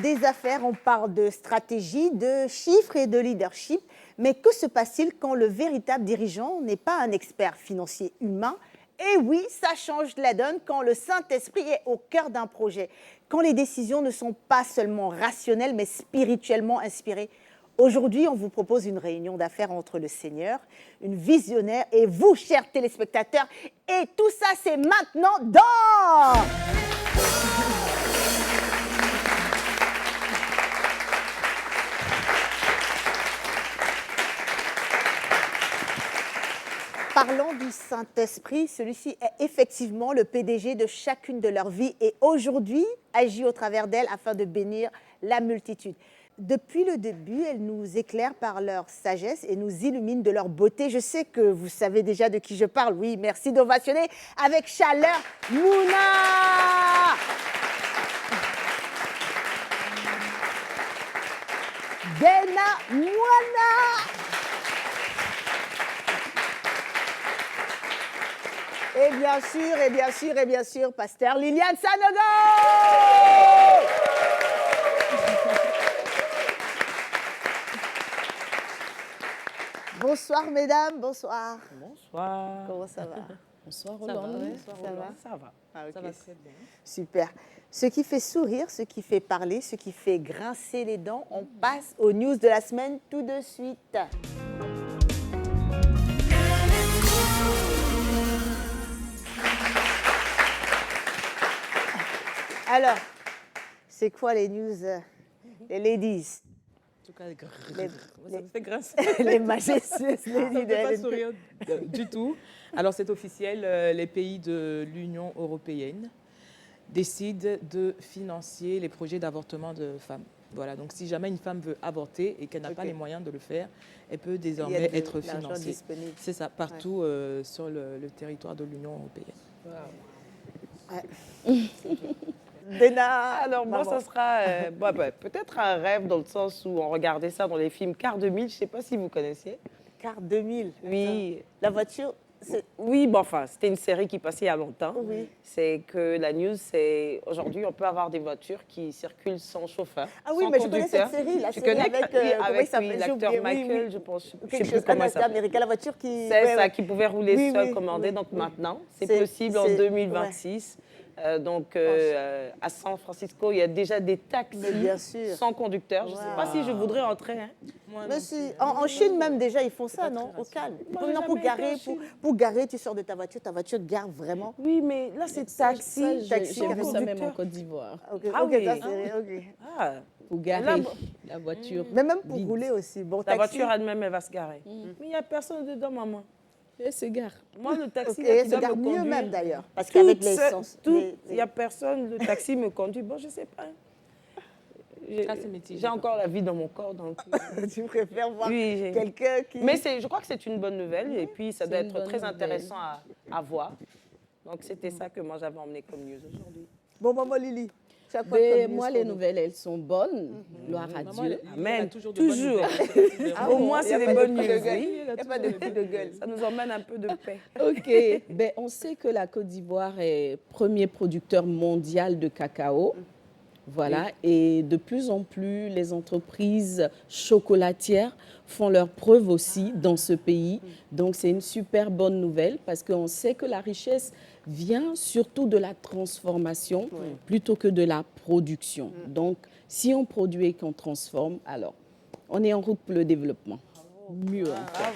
des affaires, on parle de stratégie, de chiffres et de leadership. Mais que se passe-t-il quand le véritable dirigeant n'est pas un expert financier humain? Et oui, ça change la donne quand le Saint-Esprit est au cœur d'un projet, quand les décisions ne sont pas seulement rationnelles, mais spirituellement inspirées. Aujourd'hui, on vous propose une réunion d'affaires entre le Seigneur, une visionnaire et vous, chers téléspectateurs. Et tout ça, c'est maintenant dans... Parlons du Saint-Esprit, celui-ci est effectivement le PDG de chacune de leurs vies et aujourd'hui agit au travers d'elles afin de bénir la multitude. Depuis le début, elles nous éclairent par leur sagesse et nous illuminent de leur beauté. Je sais que vous savez déjà de qui je parle. Oui, merci d'ovationner avec chaleur Mouna. Dena Moana. Et bien sûr, pasteur Liliane Sanogo. Bonsoir mesdames, bonsoir. Bonsoir. Comment ça va? Bonsoir Ça va, Rolande. ouais. Ça va? Ça va. Ah, ok. Ça va très bien. Super. Ce qui fait sourire, ce qui fait parler, ce qui fait grincer les dents, on passe aux news de la semaine tout de suite. Alors, c'est quoi les news, les ladies? En tout cas, Les- ça me fait grincer. Les majestueuses Ça ladies me de fait pas LNP. sourire du tout. Alors, c'est officiel, les pays de l'Union européenne décident de financer les projets d'avortement de femmes. Voilà, donc si jamais une femme veut avorter et qu'elle n'a pas Ok. les moyens de le faire, elle peut Il y désormais a de être l'argent financée. disponible. C'est ça, partout sur le territoire de l'Union européenne. Dena, Alors moi, maman. ça sera peut-être un rêve dans le sens où on regardait ça dans les films Quart 2000, je ne sais pas si vous connaissiez. Car 2000. Oui. Attends. La voiture, c'est... Oui, bon, enfin, c'était une série qui passait il y a longtemps. Oui. C'est que la news, c'est aujourd'hui, on peut avoir des voitures qui circulent sans chauffeur. Ah oui, sans mais je connais cette conducteur. série, la Tu série connais avec, oui, comment il avec s'appelle? J'ai l'acteur oublié, oui, Michael, oui. je pense. Je sais Quelque plus chose comment il Canada, s'appelle. américain, la voiture qui... C'est ouais, ça, ouais. qui pouvait rouler Oui, seul, oui, commandé. oui, Donc oui. maintenant, c'est C'est- possible en c'est- 2026. À San Francisco, il y a déjà des taxis Mais bien sûr. sans conducteur. Je ne sais pas si je voudrais entrer. Hein. Mais si, en Chine même déjà, ils font ça, non? Au calme. Moi, j'ai Non, pour jamais été garer, en Chine. pour garer, tu sors de ta voiture gare vraiment. Oui, mais là, c'est taxi. taxi, J'ai vu sans ça même conducteur. en Côte d'Ivoire. Ok, Ah ok, oui. ça c'est... ok. Ah, Pour Là, garer bon. la voiture. Mais même pour vide. rouler aussi. Bon, la taxi. voiture elle-même, elle va se garer. Mais il n'y a personne dedans, maman. Et c'est gare. Moi, le taxi, Ok, là, qui se doit garde me mieux conduire, même d'ailleurs. Parce qu'avec l'essence. il n'y a personne, le taxi me conduit. Bon, je ne sais pas. Ça, c'est mitigé. J'ai encore la vie dans mon corps. Donc, Tu préfères voir oui, j'ai- quelqu'un qui... Mais je crois que c'est une bonne nouvelle et puis ça doit une être bonne très nouvelle. intéressant à voir. Donc, c'était ça que moi, j'avais emmené comme news aujourd'hui. Bon, maman Lily, tu as quoi Mais comme news moi, pour les nous? nouvelles, elles sont bonnes. Gloire à Maman, Dieu. elle a Amen. toujours de bonnes Toujours. nouvelles. Ah Au bon, moins, il y c'est a des pas de bonnes coup de news. gueule. Oui, Il n'y a pas de coup de gueule. ça nous emmène un peu de paix. OK. Ben, on sait que la Côte d'Ivoire est premier producteur mondial de cacao. Voilà. Et de plus en plus, les entreprises chocolatières font leurs preuves aussi dans ce pays. Donc, c'est une super bonne nouvelle parce qu'on sait que la richesse vient surtout de la transformation plutôt que de la production. Donc, si on produit et qu'on transforme, alors, on est en route pour le développement. Mieux encore.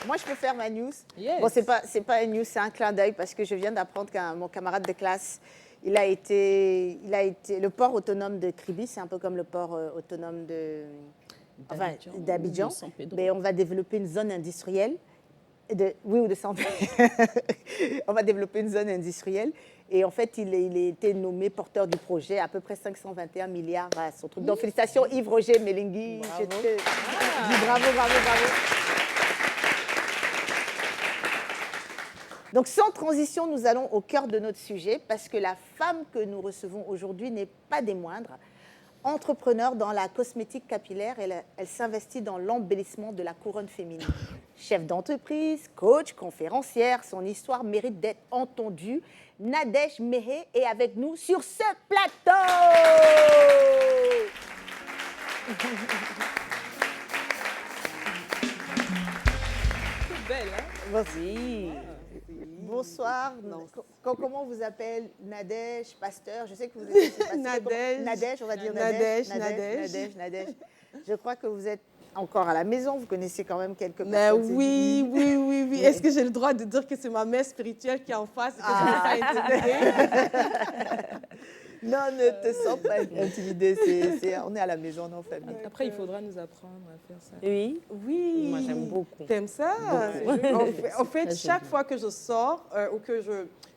Moi, je peux faire ma news. Yes. Bon, c'est pas une news, c'est un clin d'œil parce que je viens d'apprendre qu'un mon camarade de classe, il a été, le port autonome de Kribi, c'est un peu comme le port autonome d'Abidjan. ou de San Pedro. Mais on va développer une zone industrielle. Oui, ou de San On va développer une zone industrielle. Et en fait, il a été nommé porteur du projet, à peu près 521 milliards à son truc. Donc, félicitations Yves-Roger Melingui. Je te dis bravo, bravo, bravo. Donc, sans transition, nous allons au cœur de notre sujet parce que la femme que nous recevons aujourd'hui n'est pas des moindres. Entrepreneur dans la cosmétique capillaire, elle s'investit dans l'embellissement de la couronne féminine. Chef d'entreprise, coach, conférencière, son histoire mérite d'être entendue. Nadège Mehé est avec nous sur ce plateau. Belle, hein? Merci. Bonsoir. Comment on vous appelle? Nadège, pasteur? Je sais que vous êtes pasteur. Nadège, on va dire Nadège. Je crois que vous êtes encore à la maison. Vous connaissez quand même quelques personnes. Oui. Est-ce que j'ai le droit de dire que c'est ma mère spirituelle qui est en face et que je ne peux pas intimider? Non, ne te sens pas intimidée. On est à la maison, on est en famille. Après, il faudra nous apprendre à faire ça. Oui. Oui. Moi, j'aime beaucoup. T'aimes ça? En fait, chaque fois que je sors ou que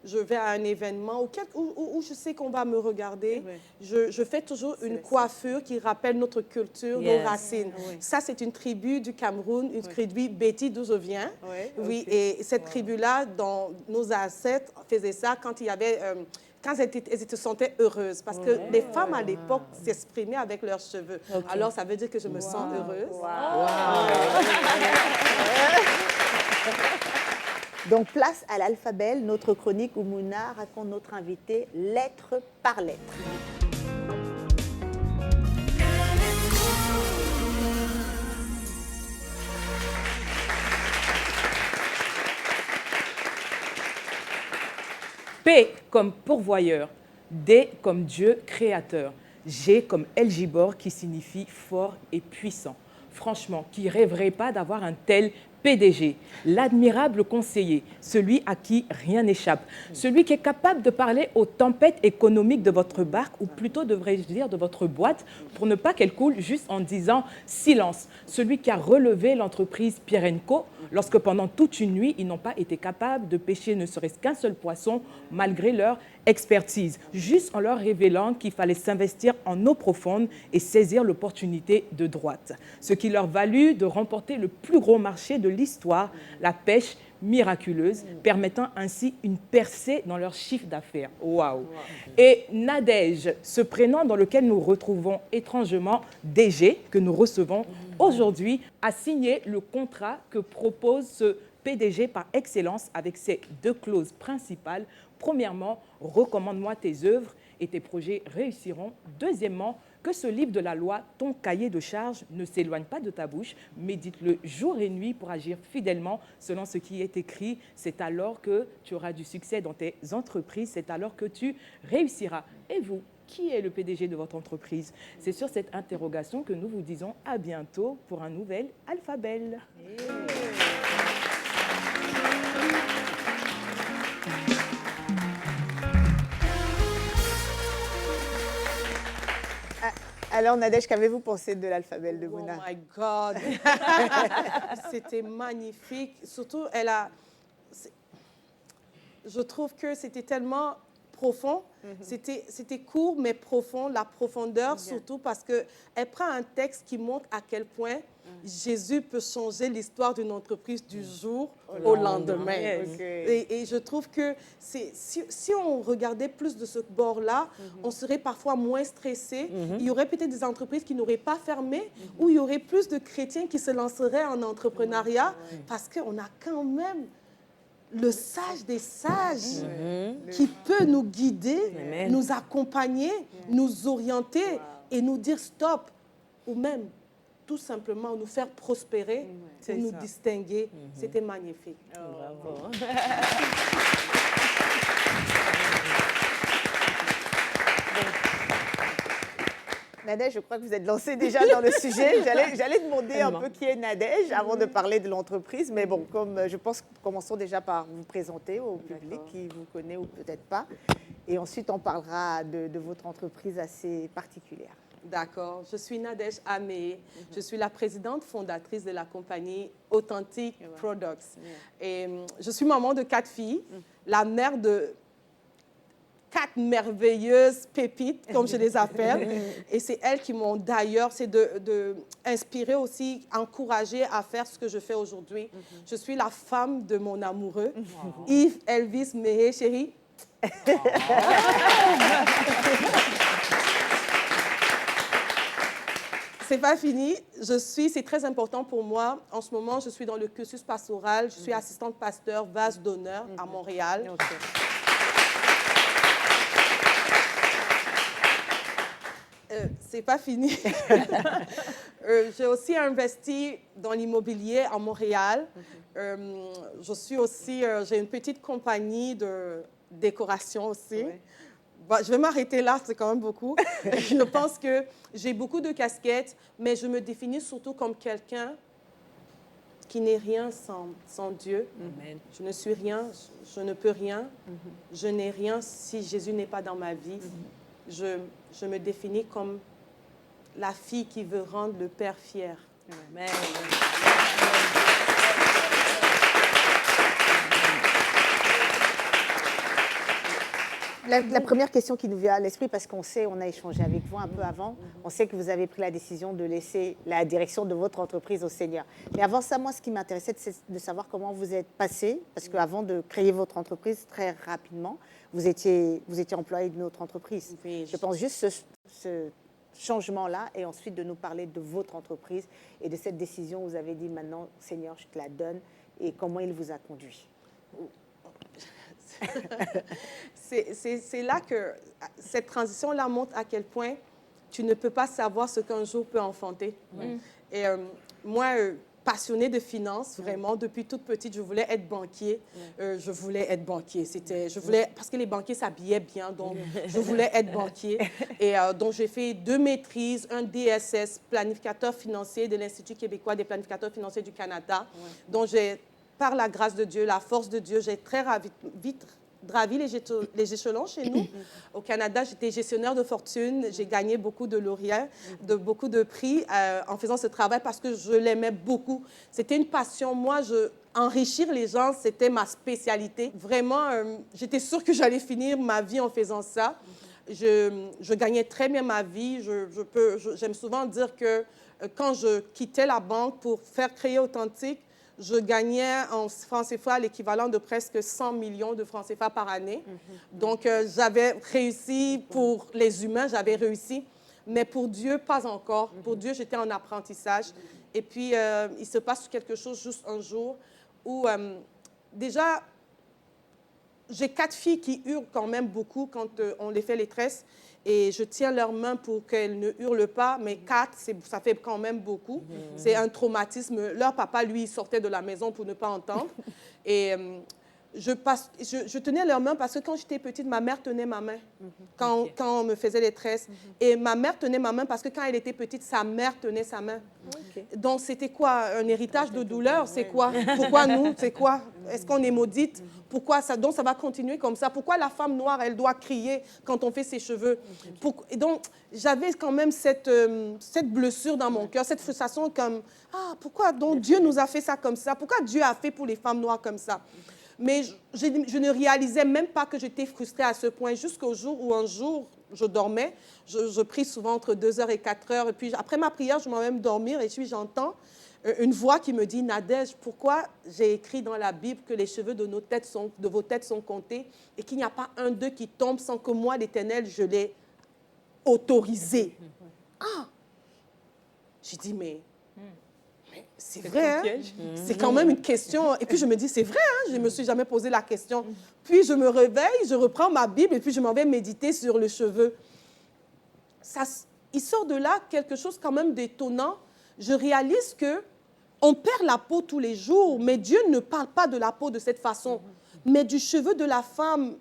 je vais à un événement où je sais qu'on va me regarder, je fais toujours une coiffure qui rappelle notre culture, nos racines. Ça, c'est une tribu du Cameroun, une tribu Béti d'où je viens. Oui, et cette tribu-là, nos ancêtres faisaient ça quand il y avait... quand elles se sentaient heureuses. Parce que les femmes, à l'époque, s'exprimaient avec leurs cheveux. Alors, ça veut dire que je me sens heureuse. Donc, place à l'alphabet, notre chronique où Mouna raconte notre invité lettre par lettre. P comme pourvoyeur, D comme Dieu créateur, G comme El Gibor qui signifie fort et puissant. Franchement, qui rêverait pas d'avoir un tel PDG, l'admirable conseiller, celui à qui rien n'échappe, celui qui est capable de parler aux tempêtes économiques de votre barque, ou plutôt devrais-je dire de votre boîte, pour ne pas qu'elle coule juste en disant silence, celui qui a relevé l'entreprise Pierre & Co lorsque pendant toute une nuit, ils n'ont pas été capables de pêcher ne serait-ce qu'un seul poisson malgré leur expertise, juste en leur révélant qu'il fallait s'investir en eau profonde et saisir l'opportunité de droite. Ce qui leur valut de remporter le plus gros marché de l'histoire, la pêche miraculeuse, permettant ainsi une percée dans leur chiffre d'affaires. Waouh! Et Nadège, ce prénom dans lequel nous retrouvons étrangement DG, que nous recevons aujourd'hui, a signé le contrat que propose ce PDG par excellence avec ses deux clauses principales. Premièrement, recommande-moi tes œuvres et tes projets réussiront. Deuxièmement, que ce livre de la loi, ton cahier de charges, ne s'éloigne pas de ta bouche. Médite-le jour et nuit pour agir fidèlement selon ce qui est écrit. C'est alors que tu auras du succès dans tes entreprises. C'est alors que tu réussiras. Et vous, qui est le PDG de votre entreprise? C'est sur cette interrogation que nous vous disons à bientôt pour un nouvel Alphabet. Alors, Nadège, qu'avez-vous pensé de l'alphabet de Mouna? Oh my God! C'était magnifique. Surtout, je trouve que c'était tellement profond. C'était court, mais profond. La profondeur, surtout parce qu'elle prend un texte qui montre à quel point Jésus peut changer l'histoire d'une entreprise du jour au lendemain. Et je trouve que si on regardait plus de ce bord-là, on serait parfois moins stressé. Il y aurait peut-être des entreprises qui n'auraient pas fermé ou il y aurait plus de chrétiens qui se lanceraient en entrepreneuriat parce qu'on a quand même le sage des sages qui peut nous guider, nous accompagner, nous orienter et nous dire stop ou même tout simplement nous faire prospérer ou nous distinguer. C'était magnifique. Bravo. Nadège, je crois que vous êtes lancée déjà dans le sujet. J'allais demander un peu qui est Nadège avant de parler de l'entreprise. Mais bon, comme je pense, commençons déjà par vous présenter au public qui vous connaît ou peut-être pas. Et ensuite, on parlera de votre entreprise assez particulière. D'accord. Je suis Nadège Amé. Je suis la présidente fondatrice de la compagnie Authentic Products. Et je suis maman de 4 filles, la mère de 4 merveilleuses pépites, comme je les appelle. Et c'est elles qui m'ont d'ailleurs, c'est de inspirer aussi, encourager à faire ce que je fais aujourd'hui. Je suis la femme de mon amoureux, Yves Elvis Mehé, chérie. c'est pas fini. C'est très important pour moi. En ce moment, je suis dans le cursus pastoral. Je suis assistante pasteur vase d'honneur à Montréal. Ok. C'est pas fini. J'ai aussi investi dans l'immobilier à Montréal. Je suis aussi, j'ai une petite compagnie de décoration aussi. Ouais. Bon, je vais m'arrêter là, c'est quand même beaucoup. Je pense que j'ai beaucoup de casquettes, mais je me définis surtout comme quelqu'un qui n'est rien sans Dieu. Amen. Je ne suis rien, je ne peux rien. Je n'ai rien si Jésus n'est pas dans ma vie. Je me définis comme la fille qui veut rendre le Père fier. Amen. La première question qui nous vient à l'esprit, parce qu'on sait, on a échangé avec vous un peu avant, on sait que vous avez pris la décision de laisser la direction de votre entreprise au Seigneur. Mais avant ça, moi, ce qui m'intéressait, c'est de savoir comment vous êtes passé, parce qu'avant de créer votre entreprise, très rapidement, vous étiez employé de notre entreprise. Oui, Je pense juste ce changement-là, et ensuite de nous parler de votre entreprise et de cette décision où vous avez dit maintenant, Seigneur, je te la donne, et comment il vous a conduit. C'est là que cette transition-là montre à quel point tu ne peux pas savoir ce qu'un jour peut enfanter. Et moi, passionnée de finance, vraiment, depuis toute petite, je voulais être banquier. Je voulais être banquier. Parce que les banquiers s'habillaient bien, donc je voulais être banquier. Et donc, j'ai fait 2 maîtrises, un DSS, planificateur financier de l'Institut québécois des planificateurs financiers du Canada, dont j'ai, par la grâce de Dieu, la force de Dieu, j'ai très vite gravi les échelons chez nous. Au Canada, j'étais gestionnaire de fortune. J'ai gagné beaucoup de lauréats, beaucoup de prix en faisant ce travail parce que je l'aimais beaucoup. C'était une passion. Moi, enrichir les gens, c'était ma spécialité. Vraiment, j'étais sûre que j'allais finir ma vie en faisant ça. Je gagnais très bien ma vie. J'aime souvent dire que quand je quittais la banque pour faire créer Authentique, je gagnais en francs CFA l'équivalent de presque 100 millions de francs CFA par année. Donc, j'avais réussi pour les humains, j'avais réussi. Mais pour Dieu, pas encore. Pour Dieu, j'étais en apprentissage. Et puis, il se passe quelque chose juste un jour où, déjà, j'ai 4 filles qui hurlent quand même beaucoup quand on les fait les tresses. Et je tiens leurs mains pour qu'elles ne hurlent pas, mais 4, ça fait quand même beaucoup. C'est un traumatisme. Leur papa, lui, il sortait de la maison pour ne pas entendre. Et je tenais leurs mains parce que quand j'étais petite, ma mère tenait ma main quand on me faisait les tresses. Et ma mère tenait ma main parce que quand elle était petite, sa mère tenait sa main. Donc, c'était quoi? Un héritage de douleur? C'est quoi? Pourquoi nous? C'est quoi? Est-ce qu'on est maudite? Pourquoi ça? Donc, ça va continuer comme ça. Pourquoi la femme noire, elle doit crier quand on fait ses cheveux? Et donc, j'avais quand même cette blessure dans mon cœur, cette frustration comme, pourquoi donc Dieu nous a fait ça comme ça? Pourquoi Dieu a fait pour les femmes noires comme ça? Mais je ne réalisais même pas que j'étais frustrée à ce point, jusqu'au jour où un jour, je dormais. Je prie souvent entre 2h et 4h. Et puis, après ma prière, je m'en vais me dormir. Et puis, j'entends une voix qui me dit, Nadège, pourquoi j'ai écrit dans la Bible que les cheveux de vos têtes sont comptés et qu'il n'y a pas un d'eux qui tombe sans que moi, l'Éternel, je l'ai autorisé. J'ai dit, mais c'est vrai, hein? C'est quand même une question. Et puis, je me dis, c'est vrai, hein? Je ne me suis jamais posé la question. Puis, je me réveille, je reprends ma Bible et puis je m'en vais méditer sur le cheveu. Il sort de là quelque chose quand même d'étonnant. Je réalise que on perd la peau tous les jours, mais Dieu ne parle pas de la peau de cette façon, mais du cheveu de la femme.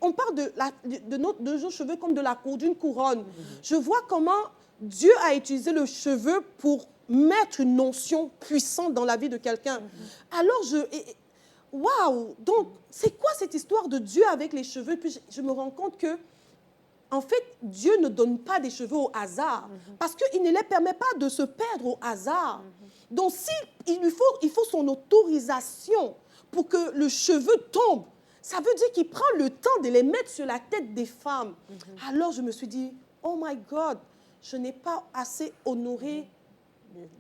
On parle de nos cheveux comme de d'une couronne. Je vois comment Dieu a utilisé le cheveu pour mettre une notion puissante dans la vie de quelqu'un. Alors, waouh! Donc, c'est quoi cette histoire de Dieu avec les cheveux? Puis je me rends compte que, en fait, Dieu ne donne pas des cheveux au hasard, parce qu'il ne les permet pas de se perdre au hasard. Donc, il faut son autorisation pour que le cheveu tombe, ça veut dire qu'il prend le temps de les mettre sur la tête des femmes. Alors, je me suis dit, oh my God, je n'ai pas assez honoré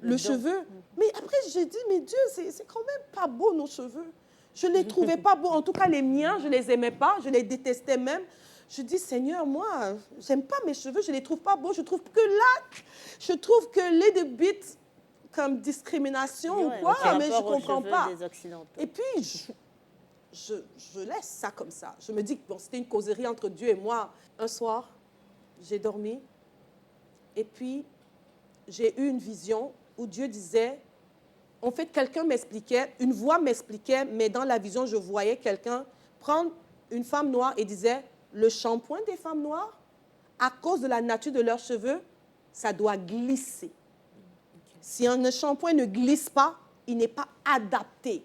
le cheveu. Mais après, j'ai dit, mais Dieu, c'est quand même pas beau, nos cheveux. Je ne les trouvais pas beaux. En tout cas, les miens, je ne les aimais pas. Je les détestais même. Je dis, Seigneur, moi, j'aime pas mes cheveux, je les trouve pas beaux. Je trouve que là, je trouve que les bits comme discrimination Ouais, ou quoi, par mais je rapport aux comprends cheveux pas. des Occidentaux. Et puis, je laisse ça comme ça. Je me dis que bon, c'était une causerie entre Dieu et moi. Un soir, j'ai dormi et puis j'ai eu une vision où Dieu disait, en fait, quelqu'un m'expliquait, une voix m'expliquait, mais dans la vision, je voyais quelqu'un prendre une femme noire et disait, le shampoing des femmes noires, à cause de la nature de leurs cheveux, ça doit glisser. Si un shampoing ne glisse pas, il n'est pas adapté.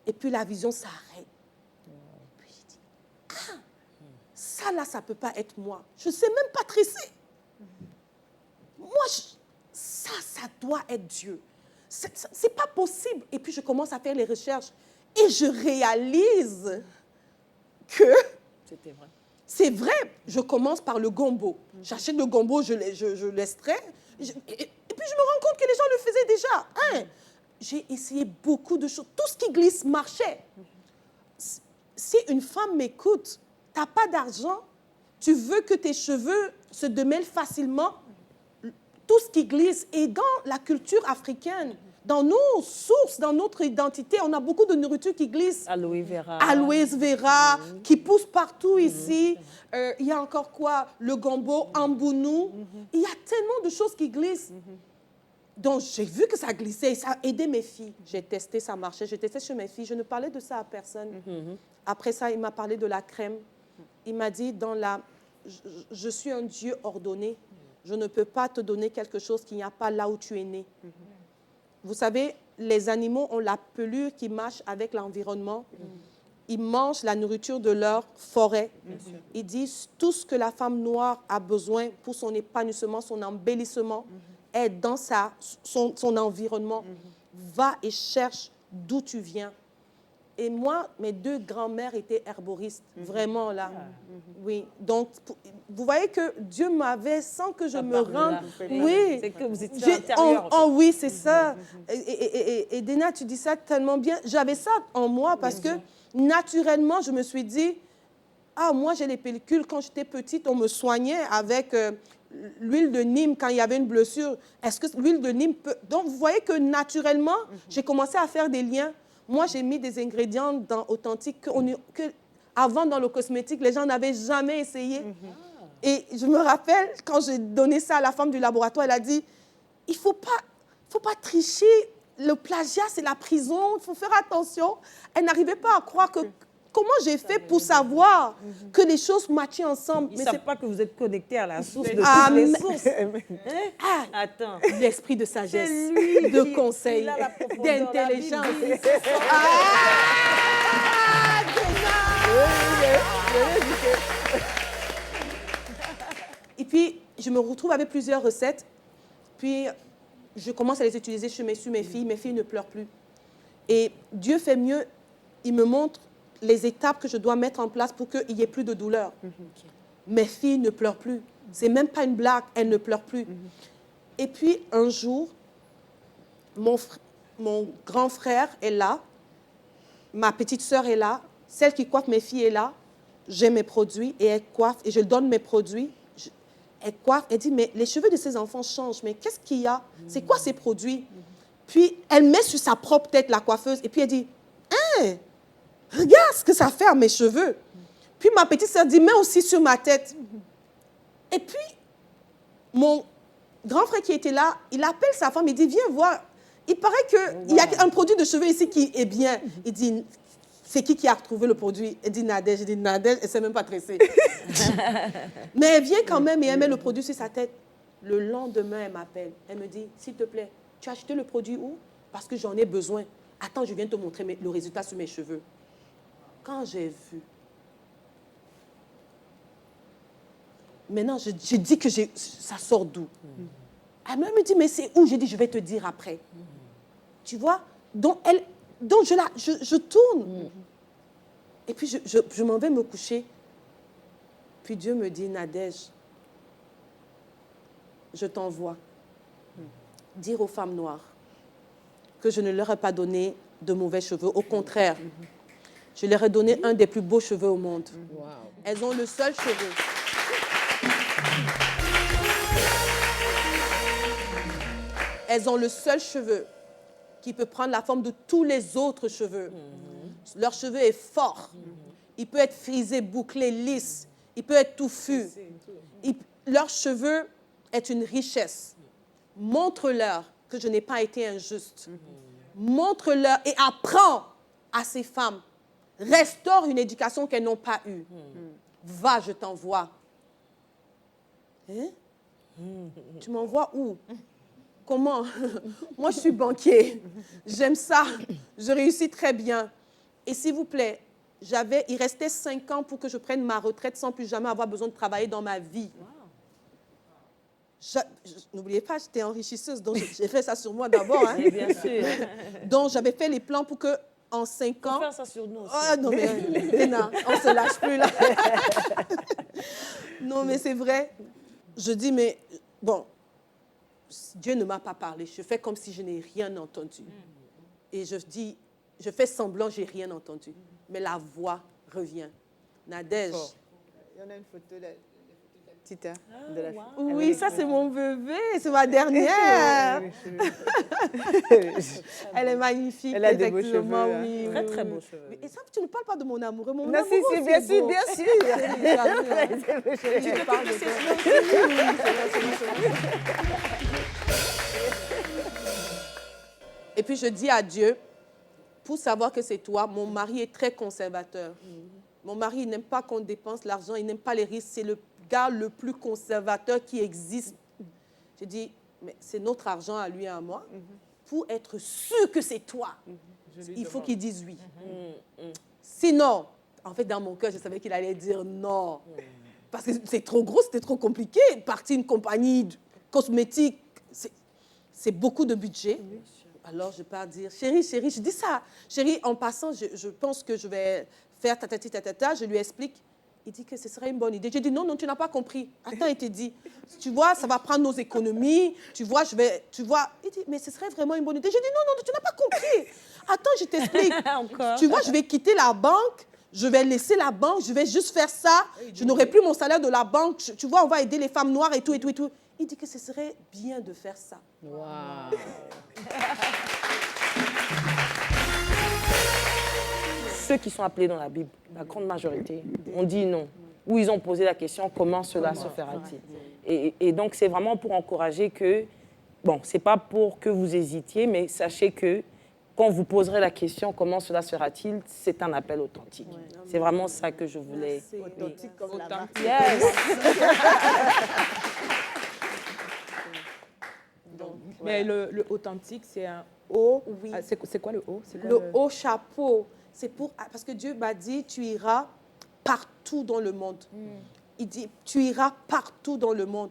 Et puis la vision s'arrête. Puis je dis, ah, ça là, ça ne peut pas être moi. Je ne sais même pas tresser. Moi, ça doit être Dieu. C'est pas possible. Et puis je commence à faire les recherches et je réalise que C'était vrai. c'est vrai. Je commence par le gombo. J'achète le gombo, je l'extrais. Et puis je me rends compte que les gens le faisaient déjà. Hein? J'ai essayé beaucoup de choses. Tout ce qui glisse marchait. Si une femme m'écoute, tu n'as pas d'argent, tu veux que tes cheveux se démêlent facilement, tout ce qui glisse. Et dans la culture africaine, dans nos sources, dans notre identité, on a beaucoup de nourriture qui glisse. Aloe vera. Aloe vera, qui pousse partout ici. Il y a encore quoi? Le gombo, ambounou. Il y a tellement de choses qui glissent. Donc, j'ai vu que ça glissait et ça a aidé mes filles. J'ai testé, ça marchait. J'ai testé chez mes filles. Je ne parlais de ça à personne. Après ça, il m'a parlé de la crème. Il m'a dit, je suis un Dieu ordonné. Je ne peux pas te donner quelque chose qu'il n'y a pas là où tu es né. Vous savez, les animaux ont la pelure qui marche avec l'environnement. Ils mangent la nourriture de leur forêt. Ils disent tout ce que la femme noire a besoin pour son épanouissement, son embellissement, est dans son environnement. Va et cherche d'où tu viens. Et moi, mes deux grands-mères étaient herboristes, vraiment là. Oui, donc vous voyez que Dieu m'avait, sans que je me rende... Oui, C'est que vous étiez à l'intérieur. oui, c'est ça. Et Dena, tu dis ça tellement bien. J'avais ça en moi parce que naturellement, je me suis dit, ah, moi j'ai les pellicules. Quand j'étais petite, on me soignait avec l'huile de Nîmes quand il y avait une blessure. Est-ce que l'huile de Nîmes peut... Donc, vous voyez que naturellement, j'ai commencé à faire des liens. Moi, j'ai mis des ingrédients dans Authentique que avant, dans le cosmétique, les gens n'avaient jamais essayé. Et je me rappelle, quand j'ai donné ça à la femme du laboratoire, elle a dit, il ne faut pas tricher. Le plagiat, c'est la prison. Il faut faire attention. Elle n'arrivait pas à croire que... Comment j'ai fait pour savoir que les choses matchaient ensemble? Ils ne savent pas que vous êtes connecté à la source de Ah, toutes les mais- sources. Ah, Attends. l'esprit de sagesse, C'est lui de qui- conseil, il a la profondeur, d'intelligence. la Bible dit. Et puis, je me retrouve avec plusieurs recettes. Puis, je commence à les utiliser sur mes filles. Mes filles ne pleurent plus. Et Dieu fait mieux. Il me montre les étapes que je dois mettre en place pour qu'il n'y ait plus de douleur. Mes filles ne pleurent plus. C'est même pas une blague. Elles ne pleurent plus. Et puis, un jour, mon grand frère est là. Ma petite sœur est là. Celle qui coiffe mes filles est là. J'ai mes produits et elle coiffe. Et je donne mes produits. Elle coiffe. Elle dit, mais les cheveux de ces enfants changent. Mais qu'est-ce qu'il y a? C'est quoi ces produits? Puis, elle met sur sa propre tête la coiffeuse. Et puis, elle dit, hein, regarde ce que ça fait à mes cheveux. Puis, ma petite sœur dit, mets aussi sur ma tête. Et puis, mon grand frère qui était là, il appelle sa femme. Il dit, viens voir. Il paraît qu'il y a un produit de cheveux ici qui est bien. Il dit, c'est qui a retrouvé le produit? Elle dit Nadège. Je dis Nadège, elle ne sait même pas tresser. Mais elle vient quand même et elle met le produit sur sa tête. Le lendemain, elle m'appelle. Elle me dit, s'il te plaît, tu as acheté le produit où? Parce que j'en ai besoin. Attends, je viens te montrer le résultat sur mes cheveux. Quand j'ai vu, maintenant, je dis que ça sort d'où? Elle me dit, mais c'est où? J'ai dit, je vais te dire après. Tu vois? Donc je tourne. Et puis, je m'en vais me coucher. Puis Dieu me dit, Nadège, je t'envoie dire aux femmes noires que je ne leur ai pas donné de mauvais cheveux. Au contraire, Je leur ai donné un des plus beaux cheveux au monde. Wow. Elles ont le seul cheveu. Elles ont le seul cheveu qui peut prendre la forme de tous les autres cheveux. Leur cheveu est fort. Il peut être frisé, bouclé, lisse. Il peut être touffu. Leur cheveu est une richesse. Montre-leur que je n'ai pas été injuste. Montre-leur et apprends à ces femmes. Restaure une éducation qu'elles n'ont pas eue. Va, je t'envoie. Hein? Tu m'envoies où? Comment? Moi, je suis banquier. J'aime ça. Je réussis très bien. Et s'il vous plaît, il restait 5 ans pour que je prenne ma retraite sans plus jamais avoir besoin de travailler dans ma vie. N'oubliez pas, j'étais enrichisseuse, donc j'ai fait ça sur moi d'abord. Hein. Bien sûr. Donc, j'avais fait les plans pour que en 5 ans... Faire ça sur nous aussi. Oh non, mais Léna, on ne se lâche plus là. Non, mais c'est vrai. Je dis, mais bon, Dieu ne m'a pas parlé. Je fais comme si je n'ai rien entendu. Et je dis, je fais semblant, je n'ai rien entendu. Mais la voix revient. Nadège. Il y en a une photo de la petite de la fille. Oui, ça c'est mon bébé, c'est ma dernière. Elle est magnifique. Elle a de beaux effectivement, cheveux, hein. oui, Très, oui, très oui. beaux cheveux. Et ça, tu ne parles pas de mon amoureux. Mon Non, amoureux si, aussi bien est sûr, beau. bien sûr. Oui, j'avoue, hein. Je te parle de toi. Et puis je dis à Dieu, pour savoir que c'est toi, mon mari est très conservateur. Mon mari, il n'aime pas qu'on dépense l'argent, il n'aime pas les risques. C'est le gars le plus conservateur qui existe. Je dis, mais c'est notre argent à lui et à moi. Pour être sûr que c'est toi, il faut qu'il dise oui. Sinon, en fait, dans mon cœur, je savais qu'il allait dire non. Parce que c'est trop gros, c'était trop compliqué. Partir une compagnie de cosmétique, c'est beaucoup de budget. Alors, je pars dire, chérie, je dis ça. Chérie, en passant, je pense que je vais faire tatati tatata. Je lui explique. Il dit que ce serait une bonne idée. J'ai dit, non, tu n'as pas compris. Attends, il te dit, tu vois, ça va prendre nos économies. Tu vois. Il dit, mais ce serait vraiment une bonne idée. J'ai dit, non, tu n'as pas compris. Attends, je t'explique. Tu vois, je vais quitter la banque. Je vais laisser la banque. Je vais juste faire ça. Je n'aurai plus mon salaire de la banque. Tu vois, on va aider les femmes noires et tout. Il dit que ce serait bien de faire ça. Wow. Ceux qui sont appelés dans la Bible, la grande majorité, ont dit non. Ou ils ont posé la question, comment cela se fera-t-il? Et donc, c'est vraiment pour encourager que, bon, ce n'est pas pour que vous hésitiez, mais sachez que quand vous poserez la question, comment cela se fera-t-il, c'est un appel authentique. C'est vraiment ça que je voulais. Authentique comme la marque. Yes. Mais le authentique, c'est un haut. Oui. Ah, c'est quoi le haut? C'est quoi Le haut chapeau, c'est parce que Dieu m'a dit, tu iras partout dans le monde. Il dit, tu iras partout dans le monde.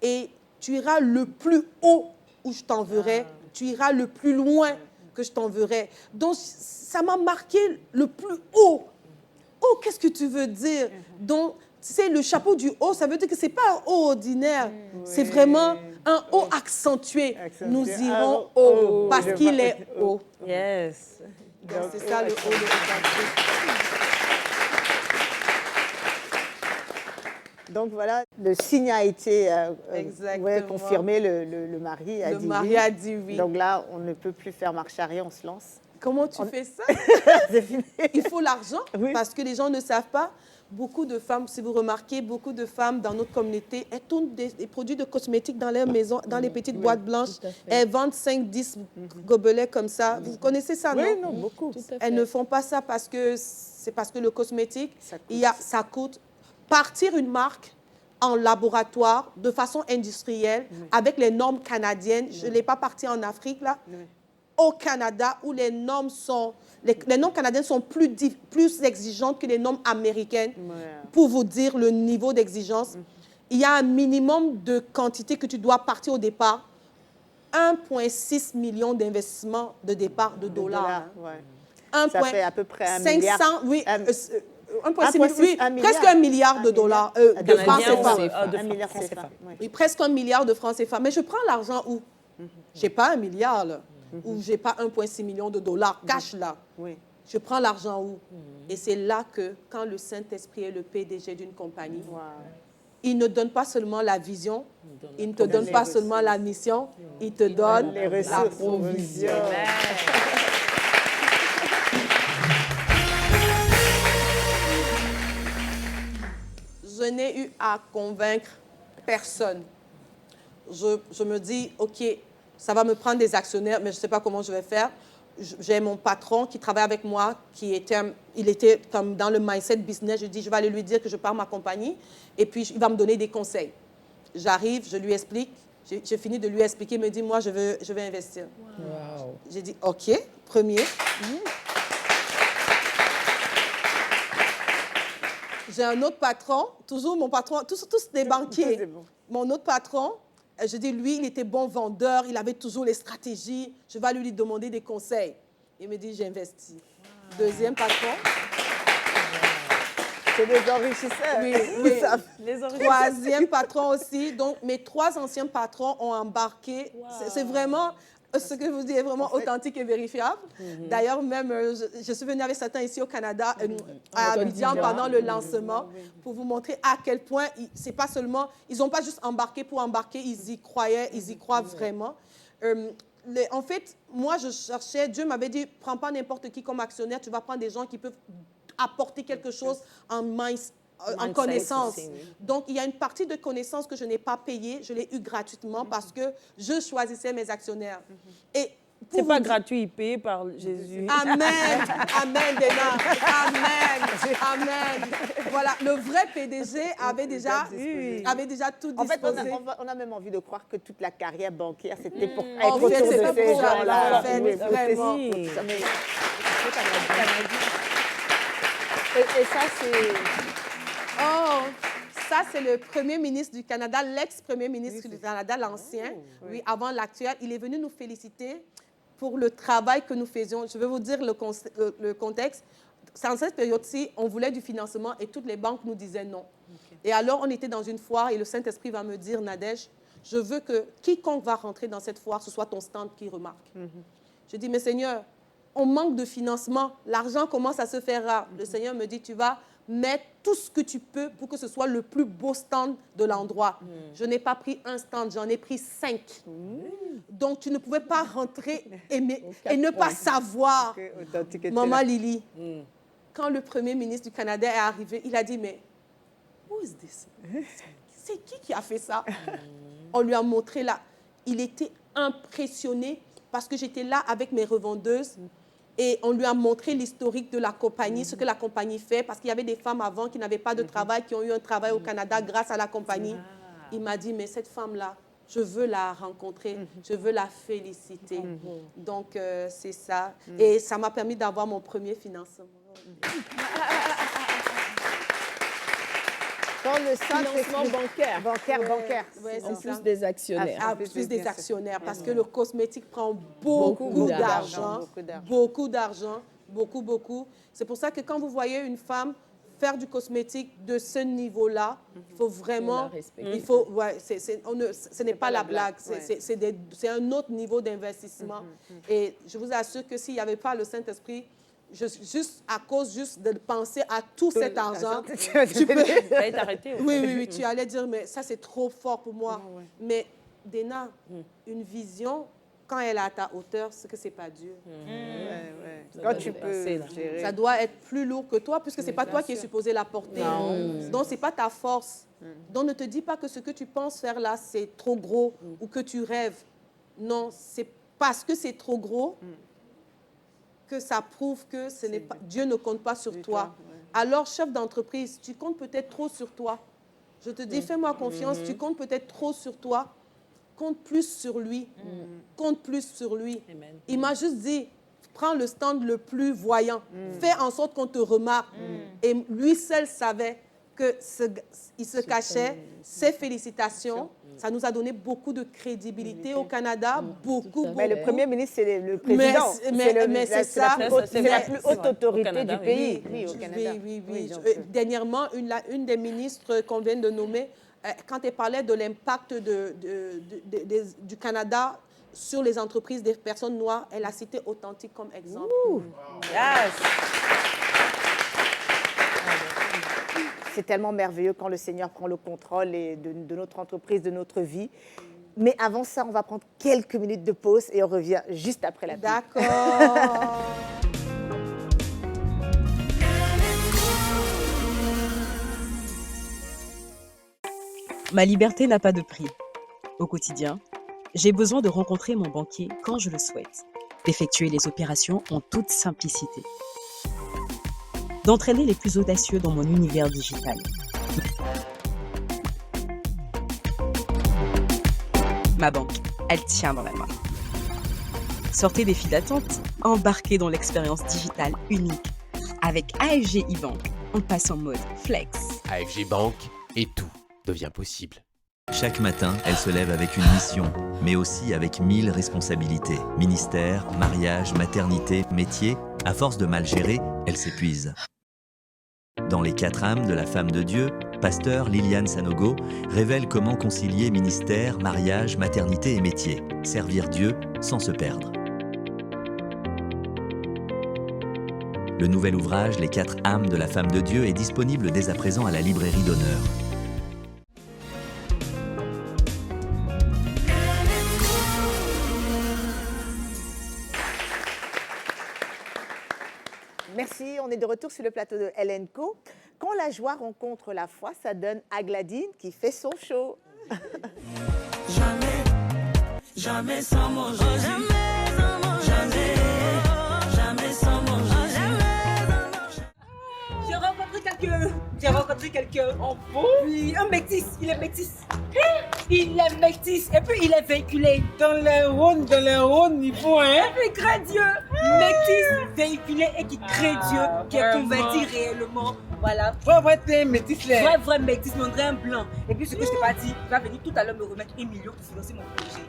Et tu iras le plus haut où je t'enverrai. Tu iras le plus loin que je t'enverrai. Donc, ça m'a marqué le plus haut. Oh, qu'est-ce que tu veux dire? Donc, c'est le chapeau du haut, ça veut dire que ce n'est pas un haut ordinaire. C'est vraiment un haut accentué. Nous irons haut parce qu'il est haut. Yes. Donc, c'est ça le haut de l'authentique. Donc voilà, le signe a été Exactement. confirmé, le mari a dit oui. Le mari a dit oui. Donc là, on ne peut plus faire marche arrière, on se lance. Comment tu fais ça? C'est fini. Il faut l'argent Oui. parce que les gens ne savent pas. Beaucoup de femmes, si vous remarquez, beaucoup de femmes dans notre communauté, elles tournent des produits de cosmétiques dans leur maison, dans les petites boîtes blanches. tout à fait. Elles vendent 5-10 gobelets comme ça. Vous connaissez ça, non? Oui, non, beaucoup. Tout à fait. Elles ne font pas ça parce que c'est parce que le cosmétique, Ça coûte. ça coûte. Partir une marque en laboratoire de façon industrielle avec les normes canadiennes. Je ne l'ai pas parti en Afrique, là. Au Canada, où les normes sont... Les normes canadiennes sont plus exigeantes que les normes américaines. Pour vous dire le niveau d'exigence, il y a un minimum de quantité que tu dois partir au départ. 1,6 million d'investissements de départ de dollars. Ouais. Ça fait à peu près 1 milliard. 500, oui. 1,6 1,6, oui, presque 1 milliard de dollars de francs CFA. 1 milliard CFA. Ouais. Oui, presque 1 milliard de francs CFA. Mais je prends l'argent où? Je n'ai pas 1 milliard, là. Ou je n'ai pas 1,6 million de dollars cash, là. Oui. Je prends l'argent où? Et c'est là que, quand le Saint-Esprit est le PDG d'une compagnie, il ne donne pas seulement la vision, il ne te donne pas seulement la mission, il te donne Les la ressources. provision. Je n'ai eu à convaincre personne. Je me dis, OK, ça va me prendre des actionnaires, mais je ne sais pas comment je vais faire. J'ai mon patron qui travaille avec moi, il était comme dans le mindset business. Je dis, je vais aller lui dire que je pars ma compagnie et puis il va me donner des conseils. J'arrive, je lui explique. J'ai fini de lui expliquer. Il me dit, moi, je vais investir. Wow. J'ai dit, OK, premier. J'ai un autre patron, toujours mon patron, tous des banquiers. C'est bon. Mon autre patron, je dis, lui, il était bon vendeur, il avait toujours les stratégies. Je vais lui demander des conseils. Il me dit, j'investis. Deuxième patron. C'est des enrichisseurs. Oui, Ils oui. savent. Troisième patron aussi. Donc, mes 3 anciens patrons ont embarqué. C'est vraiment, ce que vous dites est vraiment authentique et vérifiable. D'ailleurs, même, je suis venue avec certains ici au Canada, à Abidjan, pendant le lancement, pour vous montrer à quel point, c'est pas seulement, ils n'ont pas juste embarqué pour embarquer, ils y croyaient, ils y croient vraiment. En fait, moi, je cherchais, Dieu m'avait dit, prends pas n'importe qui comme actionnaire, tu vas prendre des gens qui peuvent apporter quelque chose en connaissance. Aussi, oui. Donc, il y a une partie de connaissances que je n'ai pas payée, je l'ai eu gratuitement parce que je choisissais mes actionnaires. Et pour C'est vous pas dire- gratuit, payé par Jésus. Amen, amen, Dena. Amen, amen. Voilà, le vrai PDG avait déjà tout En fait, disposé. on a même envie de croire que toute la carrière bancaire, c'était pour En être fait, autour c'est de pas ces pour ça. gens-là. En fait, Oui, vraiment. oui. Et ça, c'est... Oh, ça, c'est le premier ministre du Canada, l'ex-premier ministre du Canada, l'ancien, oui, avant l'actuel. Il est venu nous féliciter pour le travail que nous faisions. Je vais vous dire le contexte. En cette période-ci, on voulait du financement et toutes les banques nous disaient non. Et alors, on était dans une foire et le Saint-Esprit va me dire, Nadège, je veux que quiconque va rentrer dans cette foire, ce soit ton stand qui remarque. Je dis, mais Seigneur, on manque de financement. L'argent commence à se faire rare. Le Seigneur me dit, tu vas mettre tout ce que tu peux pour que ce soit le plus beau stand de l'endroit. Je n'ai pas pris un stand, j'en ai pris 5. Donc, tu ne pouvais pas rentrer et ne pas savoir. Authentique était Maman là. Lily, quand le premier ministre du Canada est arrivé, il a dit, mais who is this? C'est qui a fait ça? On lui a montré là. Il était impressionné parce que j'étais là avec mes revendeuses et on lui a montré l'historique de la compagnie, ce que la compagnie fait, parce qu'il y avait des femmes avant qui n'avaient pas de travail, qui ont eu un travail au Canada grâce à la compagnie. Il m'a dit, mais cette femme-là, je veux la rencontrer, je veux la féliciter. Donc, c'est ça. Et ça m'a permis d'avoir mon premier financement. Quand le sang Financement bancaire. bancaire. Ouais, En c'est plus ça. des actionnaires. Ah, plus des actionnaires, parce que le cosmétique prend beaucoup d'argent, beaucoup. C'est pour ça que quand vous voyez une femme faire du cosmétique de ce niveau-là, il faut vraiment, la respecter. il faut, ouais, ce n'est pas la blague, c'est un autre niveau d'investissement. Et je vous assure que s'il n'y avait pas le Saint-Esprit, juste à cause de penser à tout cet argent, tu peux... Ça a été arrêté. Oui, tu allais dire, mais ça, c'est trop fort pour moi. Mais, Dena, une vision, quand elle est à ta hauteur, c'est que ce n'est pas Dieu. Quand tu peux gérer. Ça doit être plus lourd que toi, puisque ce n'est pas toi qui es supposé la porter. Donc, ce n'est pas ta force. Donc, ne te dis pas que ce que tu penses faire là, c'est trop gros ou que tu rêves. Non, c'est parce que c'est trop gros que ça prouve que ce n'est pas, Dieu ne compte pas sur toi. Alors, chef d'entreprise, tu comptes peut-être trop sur toi. Je te dis, fais-moi confiance, tu comptes peut-être trop sur toi. Compte plus sur lui. Compte plus sur lui. Amen. Il m'a juste dit, prends le stand le plus voyant. Fais en sorte qu'on te remarque. Et lui seul savait qu'il se cachait. Ses félicitations. Ça nous a donné beaucoup de crédibilité au Canada. Beaucoup. Mais le Premier ministre, c'est le président. Mais c'est ça. C'est la plus haute autorité Canada, du pays. Oui, Au Canada. oui. donc, Dernièrement, une des ministres qu'on vient de nommer, quand elle parlait de l'impact du Canada sur les entreprises des personnes noires, elle a cité Authentique comme exemple. Yes. C'est tellement merveilleux quand le Seigneur prend le contrôle de notre entreprise, de notre vie. Mais avant ça, on va prendre quelques minutes de pause et on revient juste après la pause. D'accord. Ma liberté n'a pas de prix. Au quotidien, j'ai besoin de rencontrer mon banquier quand je le souhaite, d'effectuer les opérations en toute simplicité, d'entraîner les plus audacieux dans mon univers digital. Ma banque, elle tient dans la main. Sortez des files d'attente, embarquez dans l'expérience digitale unique. Avec AFG e-Bank, on passe en mode flex. AFG Bank et tout devient possible. Chaque matin, elle se lève avec une mission, mais aussi avec 1000 responsabilités. Ministère, mariage, maternité, métier. À force de mal gérer, elle s'épuise. Dans Les 4 âmes de la femme de Dieu, pasteur Liliane Sanogo révèle comment concilier ministère, mariage, maternité et métier. Servir Dieu sans se perdre. Le nouvel ouvrage Les 4 âmes de la femme de Dieu est disponible dès à présent à la librairie d'Honneur. Merci, on est de retour sur le plateau de Hélène Co. Quand la joie rencontre la foi, ça donne Agladine qui fait son show. Jamais sans mon Jésus. Jamais sans mon Jésus. J'ai rencontré quelqu'un. Oh bon? Oui, un métis. Il est métis. Il est métis. Et puis il est véhiculé. Dans les Rhônes, niveau, hein? Et puis il crée Dieu. Métis, véhiculé et qui crée Dieu, qui est converti réellement. Voilà. Vrai métis là. Vrai métis, mais on dirait un blanc. Et puis ce que je t'ai pas dit, il va venir tout à l'heure me remettre 1 million pour financer mon projet.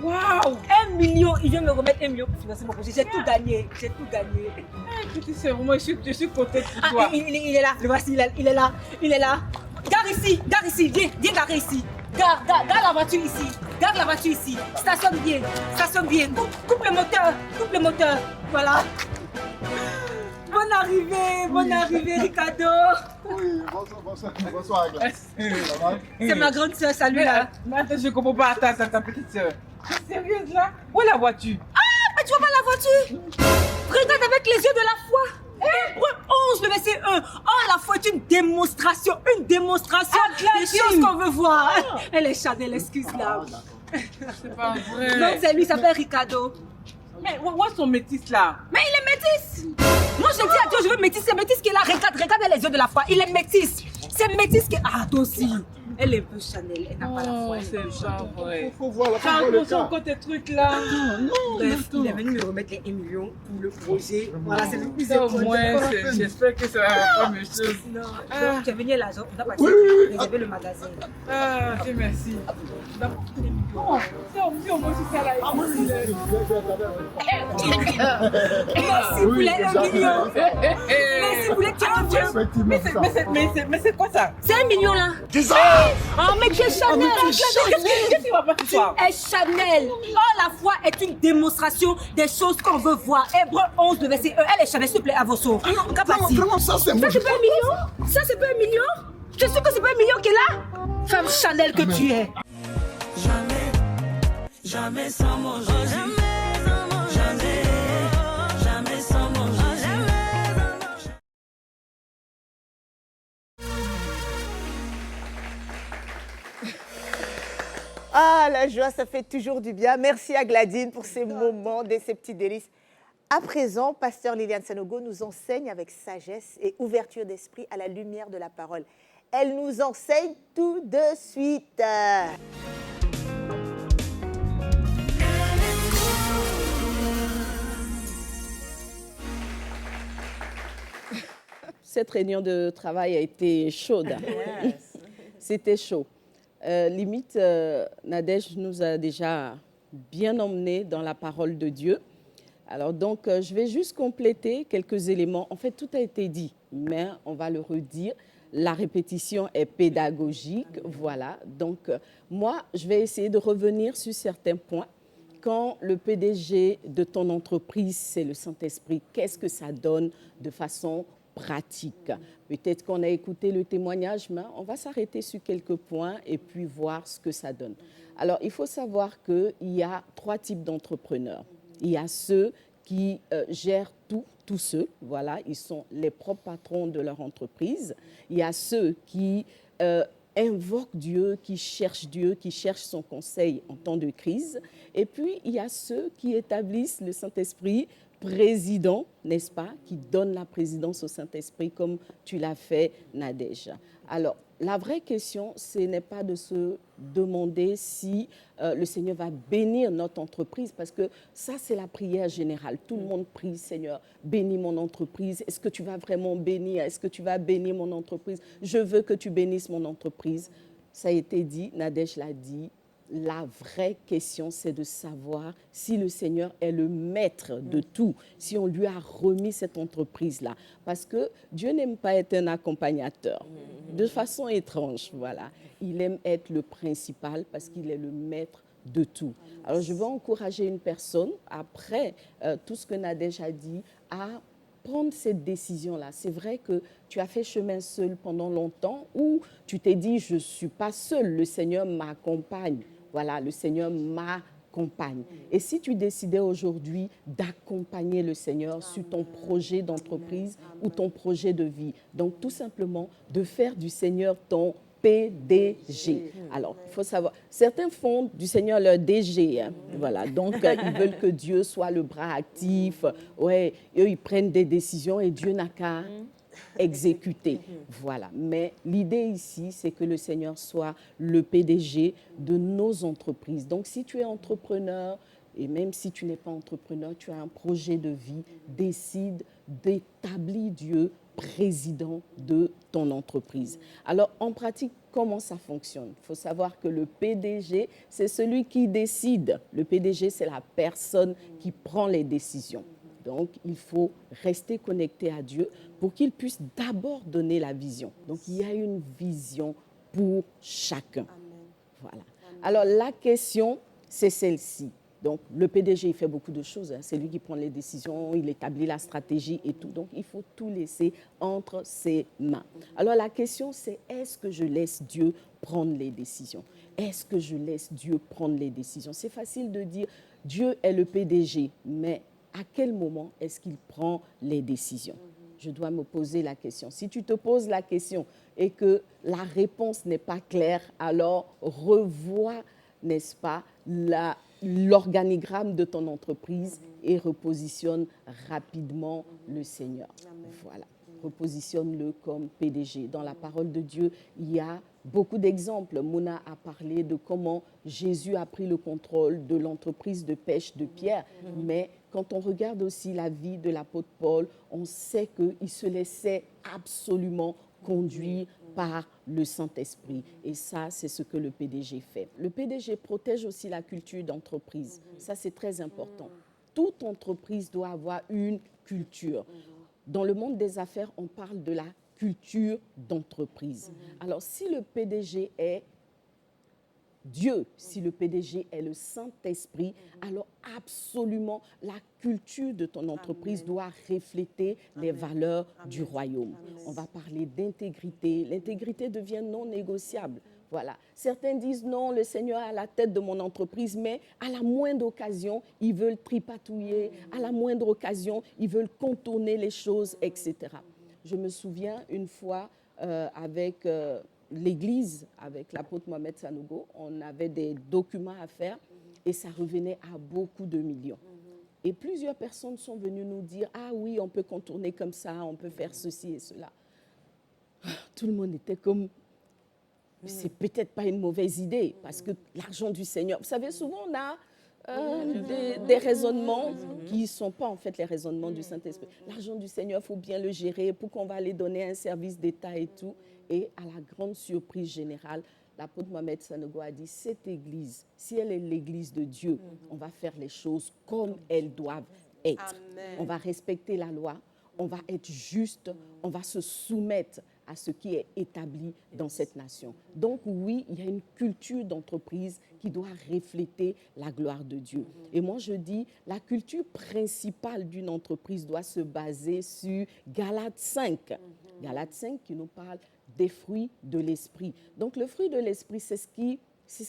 Waouh! 1 million, il vient me remettre 1 million pour financer mon projet. J'ai tout gagné. C'est vraiment, je suis contente pour toi. Il est là, le voici, il est là. Gare ici, viens garer ici. Gare la voiture ici. Stationne bien. Coupe le moteur. Voilà. Bonne arrivée, Ricardo. Oui, bonsoir, Aglace. C'est ma grande soeur, salut là. Mais attends, je comprends pas, attends, ta petite soeur. T'es sérieuse là? Où est la voiture? Ah, mais tu vois pas la voiture? Regarde avec les yeux de la foi. Hébreux 11, le verset 1. Oh, la foi est une démonstration des choses qu'on veut voir. Elle est Chanel, excuse-la. C'est pas vrai. Donc c'est lui, il s'appelle Ricardo. Mais où est son métis là? Mais il est métis. Moi je dis à Dieu, je veux métis, c'est métis qui est là. Regarde les yeux de la foi, il est métis. C'est métis qui est... Ah, toi aussi. Elle est un peu Chanel, elle n'a pas la foi. C'est pas vrai. Faut voir la Fais attention encore tes trucs là. Bref, il est venu me remettre les 1 million pour le projet. Voilà, c'est le plus Au important. moins, j'espère que ça va pas la même chose. Non, donc tu es venu à l'argent, on a passé réserver le magasin. Ah, Dieu merci. Oh, si on mange ça là, Merci pour les 1 million. Merci pour les 40 Dieu. Mais c'est quoi ça? C'est 1 million là. Oh, mais tu es Chanel. Qu'est-ce qui va pas ce soir? Tu es Chanel. Oh, la foi est une démonstration des choses qu'on veut voir. Hébreux 11, le verset 1. Elle est Chanel, s'il te plaît, à vos sauts. Vraiment, ça, c'est moi. Ça, c'est pas 1 million? Ça, c'est pas 1 million? Je suis que c'est pas 1 million qui est là? Femme Chanel que tu es. Jamais sans mon Jésus. Jamais sans mon Jésus. Ah, la joie, ça fait toujours du bien. Merci à Gladine pour ces moments, ces petits délices. À présent, pasteur Liliane Sanogo nous enseigne avec sagesse et ouverture d'esprit à la lumière de la parole. Elle nous enseigne tout de suite. Cette réunion de travail a été chaude. C'était chaud. Limite, Nadège nous a déjà bien emmenés dans la parole de Dieu. Alors donc, je vais juste compléter quelques éléments. En fait, tout a été dit, mais on va le redire. La répétition est pédagogique, voilà. Donc, moi, je vais essayer de revenir sur certains points quand le PDG de ton entreprise, c'est le Saint-Esprit, qu'est-ce que ça donne de façon pratique? Peut-être qu'on a écouté le témoignage, mais on va s'arrêter sur quelques points et puis voir ce que ça donne. Alors, il faut savoir qu'il y a 3 types d'entrepreneurs. Il y a ceux qui gèrent tous ceux, voilà, ils sont les propres patrons de leur entreprise. Il y a ceux qui invoquent Dieu, qui cherchent son conseil en temps de crise. Et puis, il y a ceux qui établissent le Saint-Esprit président, n'est-ce pas, qui donne la présidence au Saint-Esprit comme tu l'as fait, Nadège. Alors, la vraie question, ce n'est pas de se demander si le Seigneur va bénir notre entreprise, parce que ça, c'est la prière générale. Tout le monde prie, Seigneur, bénis mon entreprise. Est-ce que tu vas vraiment bénir? Est-ce que tu vas bénir mon entreprise? Je veux que tu bénisses mon entreprise. Ça a été dit, Nadège l'a dit. La vraie question, c'est de savoir si le Seigneur est le maître de tout, si on lui a remis cette entreprise-là. Parce que Dieu n'aime pas être un accompagnateur, de façon étrange, voilà. Il aime être le principal parce qu'il est le maître de tout. Alors, je veux encourager une personne, après tout ce que Nadège a dit, à prendre cette décision-là. C'est vrai que tu as fait chemin seul pendant longtemps, ou tu t'es dit, je ne suis pas seul, le Seigneur m'accompagne. Voilà, le Seigneur m'accompagne. Et si tu décidais aujourd'hui d'accompagner le Seigneur sur ton projet d'entreprise ou ton projet de vie, donc tout simplement de faire du Seigneur ton PDG. Alors, il faut savoir, certains font du Seigneur leur DG, hein, voilà, donc ils veulent que Dieu soit le bras actif, ouais, eux ils prennent des décisions et Dieu n'a qu'à exécuter. Voilà. Mais l'idée ici, c'est que le Seigneur soit le PDG de nos entreprises. Donc, si tu es entrepreneur, et même si tu n'es pas entrepreneur, tu as un projet de vie, décide d'établir Dieu président de ton entreprise. Alors, en pratique, comment ça fonctionne? Il faut savoir que le PDG, c'est celui qui décide. Le PDG, c'est la personne qui prend les décisions. Donc, il faut rester connecté à Dieu pour qu'il puisse d'abord donner la vision. Donc, il y a une vision pour chacun. Voilà. Alors, la question, c'est celle-ci. Donc, le PDG, il fait beaucoup de choses. Hein. C'est lui qui prend les décisions, il établit la stratégie et tout. Donc, il faut tout laisser entre ses mains. Alors, la question, c'est est-ce que je laisse Dieu prendre les décisions? Est-ce que je laisse Dieu prendre les décisions? C'est facile de dire Dieu est le PDG, mais à quel moment est-ce qu'il prend les décisions? Je dois me poser la question. Si tu te poses la question et que la réponse n'est pas claire, alors revois, n'est-ce pas, l'organigramme de ton entreprise et repositionne rapidement le Seigneur. Voilà. Repositionne-le comme PDG. Dans la parole de Dieu, il y a beaucoup d'exemples. Mouna a parlé de comment Jésus a pris le contrôle de l'entreprise de pêche de Pierre. Mais quand on regarde aussi la vie de l'apôtre Paul, on sait qu'il se laissait absolument conduire par le Saint-Esprit. Et ça, c'est ce que le PDG fait. Le PDG protège aussi la culture d'entreprise. Ça, c'est très important. Toute entreprise doit avoir une culture. Dans le monde des affaires, on parle de la culture d'entreprise. Alors, si le PDG est Dieu, si le PDG est le Saint-Esprit, alors absolument la culture de ton entreprise doit refléter les valeurs du royaume. On va parler d'intégrité. L'intégrité devient non négociable. Voilà. Certains disent non, le Seigneur est à la tête de mon entreprise, mais à la moindre occasion, ils veulent tripatouiller, à la moindre occasion, ils veulent contourner les choses, etc. Je me souviens une fois avec l'Église, avec l'apôtre Mohamed Sanogo, on avait des documents à faire et ça revenait à beaucoup de millions. Et plusieurs personnes sont venues nous dire « Ah oui, on peut contourner comme ça, on peut faire ceci et cela. » Tout le monde était comme « C'est peut-être pas une mauvaise idée parce que l'argent du Seigneur... » Vous savez, souvent on a des raisonnements qui ne sont pas en fait les raisonnements du Saint-Esprit. L'argent du Seigneur, il faut bien le gérer, pourquoi on va aller donner un service d'État et tout. Et à la grande surprise générale, l'apôtre Mohamed Sanogo a dit, cette église, si elle est l'église de Dieu, on va faire les choses comme elles doivent être. Amen. On va respecter la loi, on va être juste, on va se soumettre à ce qui est établi dans cette nation. Donc oui, il y a une culture d'entreprise qui doit refléter la gloire de Dieu. Et moi, je dis, la culture principale d'une entreprise doit se baser sur Galates 5. Galates 5 qui nous parle des fruits de l'esprit. Donc le fruit de l'esprit, c'est ce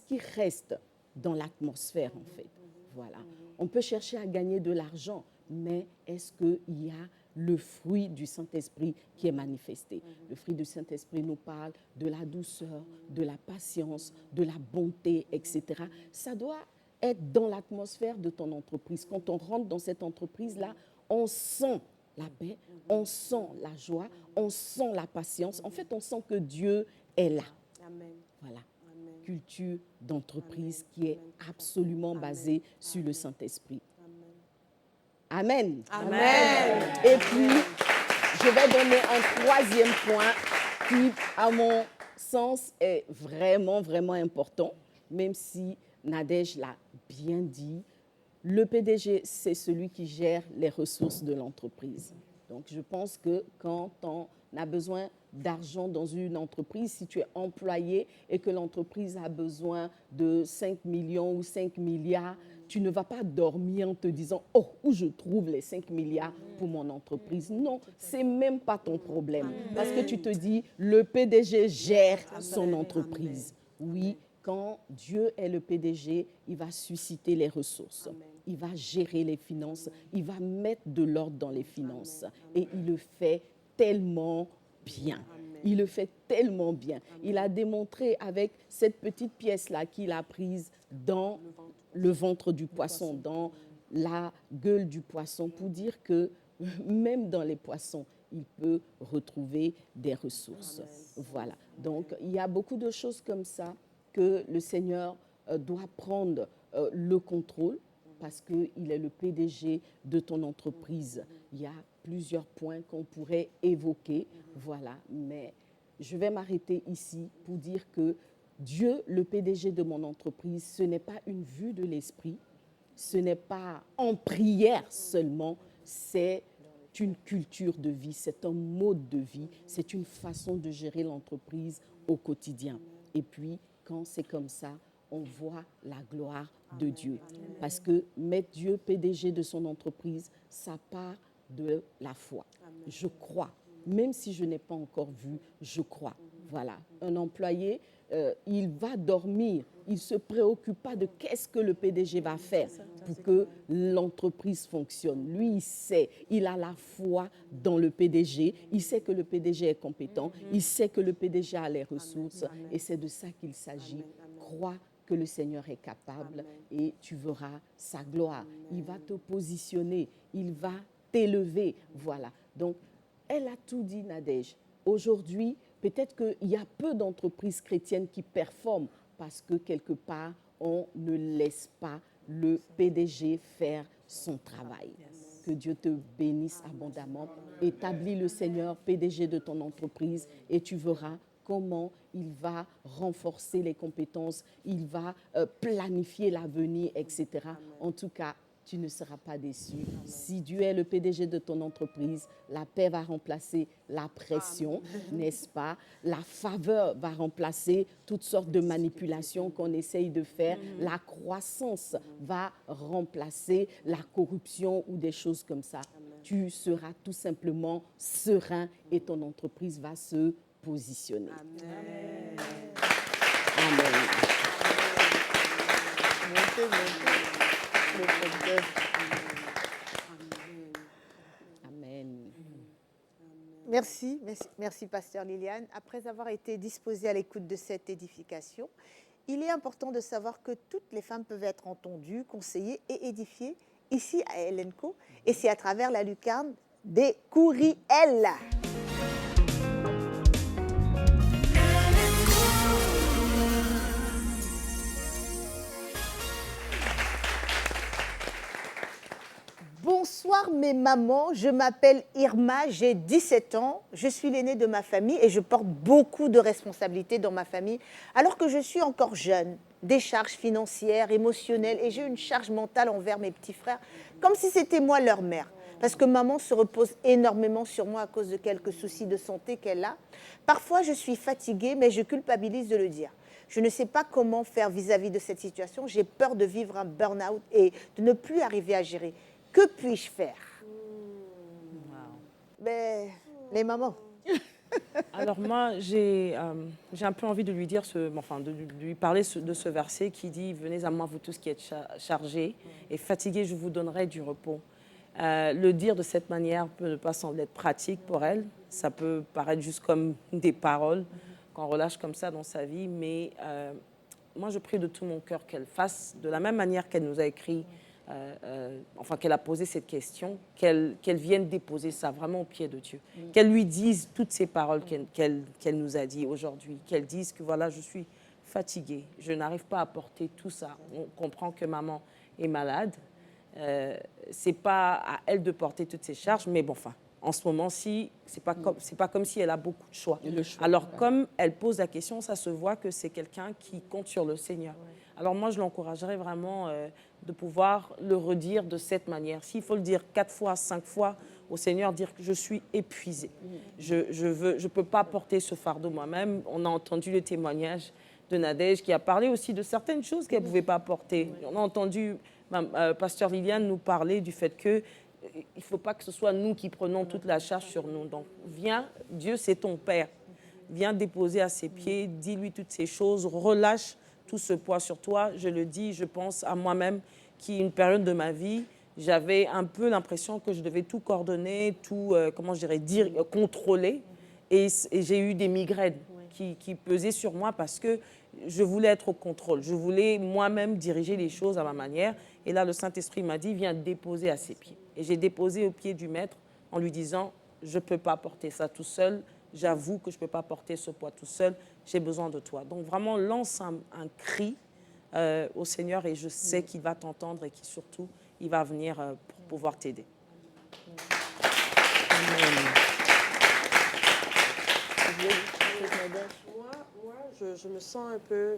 qui reste dans l'atmosphère, en fait. Voilà. On peut chercher à gagner de l'argent, mais est-ce qu'il y a le fruit du Saint-Esprit qui est manifesté? Le fruit du Saint-Esprit nous parle de la douceur, de la patience, de la bonté, etc. Ça doit être dans l'atmosphère de ton entreprise. Quand on rentre dans cette entreprise-là, on sent la paix, on sent la joie, on sent la patience. En fait, on sent que Dieu est là. Voilà. Culture d'entreprise qui est absolument basée sur le Saint-Esprit. Amen. Amen. Et puis, je vais donner un troisième point qui, à mon sens, est vraiment, vraiment important, même si Nadège l'a bien dit. Le PDG, c'est celui qui gère les ressources de l'entreprise. Donc, je pense que quand on a besoin d'argent dans une entreprise, si tu es employé et que l'entreprise a besoin de 5 millions ou 5 milliards, tu ne vas pas dormir en te disant « Oh, où je trouve les 5 milliards pour mon entreprise ?» Non, ce n'est même pas ton problème. Parce que tu te dis « Le PDG gère son entreprise. » Oui, quand Dieu est le PDG, il va susciter les ressources. Il va gérer les finances. Il va mettre de l'ordre dans les finances. Et il le fait tellement bien. Il le fait tellement bien. Il a démontré avec cette petite pièce-là qu'il a prise dans le ventre du poisson, dans la gueule du poisson, pour dire que même dans les poissons, il peut retrouver des ressources. Voilà. Donc, il y a beaucoup de choses comme ça que le Seigneur doit prendre le contrôle parce qu'il est le PDG de ton entreprise. Il y a plusieurs points qu'on pourrait évoquer, voilà, mais je vais m'arrêter ici pour dire que Dieu, le PDG de mon entreprise, ce n'est pas une vue de l'esprit, ce n'est pas en prière seulement, c'est une culture de vie, c'est un mode de vie, c'est une façon de gérer l'entreprise au quotidien. Et puis, quand c'est comme ça, on voit la gloire de Dieu. Parce que mettre Dieu PDG de son entreprise, ça part de la foi. Je crois. Même si je n'ai pas encore vu, je crois. Voilà. Un employé, il va dormir. Il ne se préoccupe pas de qu'est-ce que le PDG va faire pour que l'entreprise fonctionne. Lui, il sait, il a la foi dans le PDG. Il sait que le PDG est compétent. Il sait que le PDG a les ressources. Et c'est de ça qu'il s'agit. Crois que le Seigneur est capable et tu verras sa gloire. Il va te positionner. Il va t'élever. Voilà. Donc, elle a tout dit, Nadège. Aujourd'hui, peut-être qu'il y a peu d'entreprises chrétiennes qui performent parce que quelque part, on ne laisse pas le PDG faire son travail. Que Dieu te bénisse abondamment. Établis le Seigneur PDG de ton entreprise et tu verras comment il va renforcer les compétences, il va planifier l'avenir, etc. En tout cas, tu ne seras pas déçu. Si Dieu est le PDG de ton entreprise, la paix va remplacer la pression, n'est-ce pas? La faveur va remplacer toutes sortes de manipulations qu'on essaye de faire. La croissance va remplacer la corruption ou des choses comme ça. Tu seras tout simplement serein et ton entreprise va se positionner. Amen. Amen. Amen. Merci, Pasteur Liliane. Après avoir été disposée à l'écoute de cette édification, il est important de savoir que toutes les femmes peuvent être entendues, conseillées et édifiées ici à Elenco, et c'est à travers la lucarne des Courriels. Bonsoir mes mamans, je m'appelle Irma, j'ai 17 ans, je suis l'aînée de ma famille et je porte beaucoup de responsabilités dans ma famille alors que je suis encore jeune, des charges financières, émotionnelles et j'ai une charge mentale envers mes petits frères comme si c'était moi leur mère. parce que maman se repose énormément sur moi à cause de quelques soucis de santé qu'elle a. Parfois, je suis fatiguée, mais je culpabilise de le dire. Je ne sais pas comment faire vis-à-vis de cette situation. J'ai peur de vivre un burn-out et de ne plus arriver à gérer. Que puis-je faire? Ben, les mamans. Alors moi, j'ai un peu envie de lui dire, de lui parler de ce verset qui dit « Venez à moi, vous tous qui êtes chargés et fatigués, je vous donnerai du repos ». Le dire de cette manière peut ne pas sembler être pratique pour elle. Ça peut paraître juste comme des paroles qu'on relâche comme ça dans sa vie. Mais moi, je prie de tout mon cœur qu'elle fasse de la même manière qu'elle nous a écrit, qu'elle a posé cette question, qu'elle vienne déposer ça vraiment au pied de Dieu. Qu'elle lui dise toutes ces paroles qu'elle nous a dit aujourd'hui. Qu'elle dise que voilà, je suis fatiguée, je n'arrive pas à porter tout ça. On comprend que maman est malade. C'est pas à elle de porter toutes ces charges, mais bon, en ce moment-ci, c'est pas comme si elle a beaucoup de choix. Alors, comme elle pose la question, ça se voit que c'est quelqu'un qui compte sur le Seigneur. Alors moi, je l'encouragerais vraiment de pouvoir le redire de cette manière. S'il faut le dire 4 fois, 5 fois au Seigneur, dire que je suis épuisée. Je peux pas porter ce fardeau moi-même. On a entendu le témoignage de Nadège qui a parlé aussi de certaines choses qu'elle ne pouvait pas porter. On a entendu Pasteur Liliane nous parler du fait que il ne faut pas que ce soit nous qui prenons toute la charge sur nous. Donc, viens, Dieu, c'est ton Père. Viens déposer à ses pieds, dis-lui toutes ces choses, relâche tout ce poids sur toi. Je le dis, je pense à moi-même qui, une période de ma vie, j'avais un peu l'impression que je devais tout coordonner, tout, contrôler. Et j'ai eu des migraines qui pesaient sur moi parce que je voulais être au contrôle. Je voulais moi-même diriger les choses à ma manière. Et là, le Saint-Esprit m'a dit, viens déposer à ses pieds. Et j'ai déposé au pied du Maître en lui disant, je ne peux pas porter ça tout seul. J'avoue que je ne peux pas porter ce poids tout seul. J'ai besoin de toi. Donc vraiment, lance un cri au Seigneur et je sais qu'il va t'entendre et qu'il surtout, il va venir pour pouvoir t'aider. Moi, je me sens un peu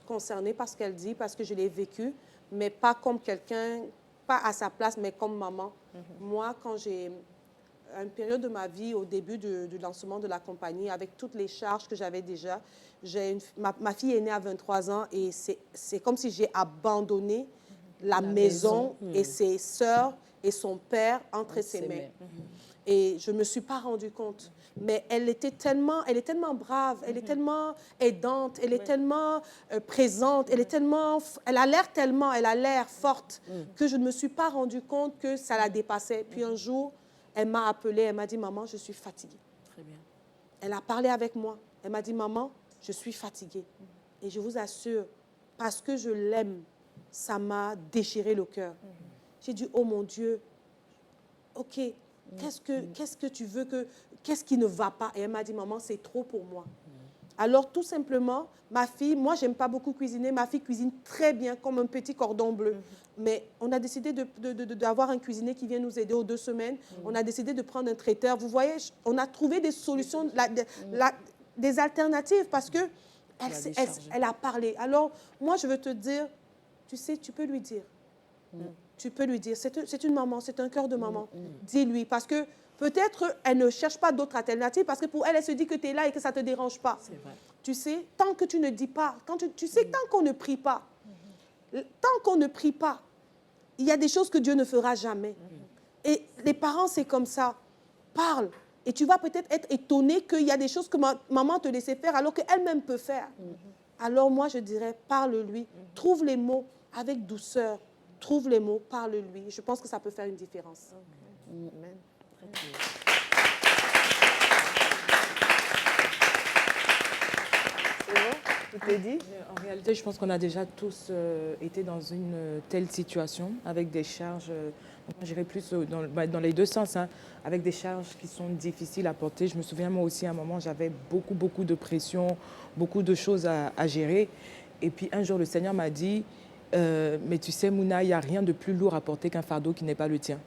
concernée par ce qu'elle dit, parce que je l'ai vécu, mais pas comme quelqu'un, pas à sa place, mais comme maman. Moi, quand j'ai une période de ma vie, au début du lancement de la compagnie, avec toutes les charges que j'avais déjà, ma fille est née à 23 ans et c'est comme si j'ai abandonné la maison et ses sœurs et son père entre ses mains. Et je ne me suis pas rendu compte. Mais elle est tellement brave, elle est tellement aidante, elle est tellement présente, elle a l'air forte que je ne me suis pas rendu compte que ça la dépassait. Puis un jour, elle m'a appelée, elle m'a dit, maman, je suis fatiguée. Très bien. Elle a parlé avec moi. Elle m'a dit, maman, je suis fatiguée. Et je vous assure, parce que je l'aime, ça m'a déchiré le cœur. J'ai dit, oh mon Dieu, ok, qu'est-ce que tu veux qu'est-ce qui ne va pas? Et elle m'a dit, maman, c'est trop pour moi. Alors, tout simplement, ma fille, moi, j'aime pas beaucoup cuisiner. Ma fille cuisine très bien, comme un petit cordon bleu. Mais on a décidé d'avoir un cuisinier qui vient nous aider aux 2 semaines. On a décidé de prendre un traiteur. Vous voyez, on a trouvé des solutions, des alternatives parce que elle a parlé. Alors, moi, je veux te dire, tu sais, tu peux lui dire. Tu peux lui dire, c'est une maman, c'est un cœur de maman. Dis-lui, parce que peut-être elle ne cherche pas d'autres alternatives, parce que pour elle, elle se dit que tu es là et que ça ne te dérange pas. C'est vrai. Tu sais, tant que tu ne dis pas, tu sais, tant qu'on ne prie pas, il y a des choses que Dieu ne fera jamais. Et les parents, c'est comme ça. Parle. Et tu vas peut-être être étonné qu'il y a des choses que maman te laissait faire alors qu'elle-même peut faire. Alors moi, je dirais, parle-lui. Trouve les mots avec douceur. Trouve les mots, parle-lui. Je pense que ça peut faire une différence. Amen. Tout est dit. En réalité, je pense qu'on a déjà tous été dans une telle situation avec des charges, j'irai plus dans les 2 sens, hein, avec des charges qui sont difficiles à porter. Je me souviens, moi aussi, à un moment, j'avais beaucoup de pression, beaucoup de choses à gérer. Et puis un jour, le Seigneur m'a dit, mais tu sais, Mouna, il n'y a rien de plus lourd à porter qu'un fardeau qui n'est pas le tien.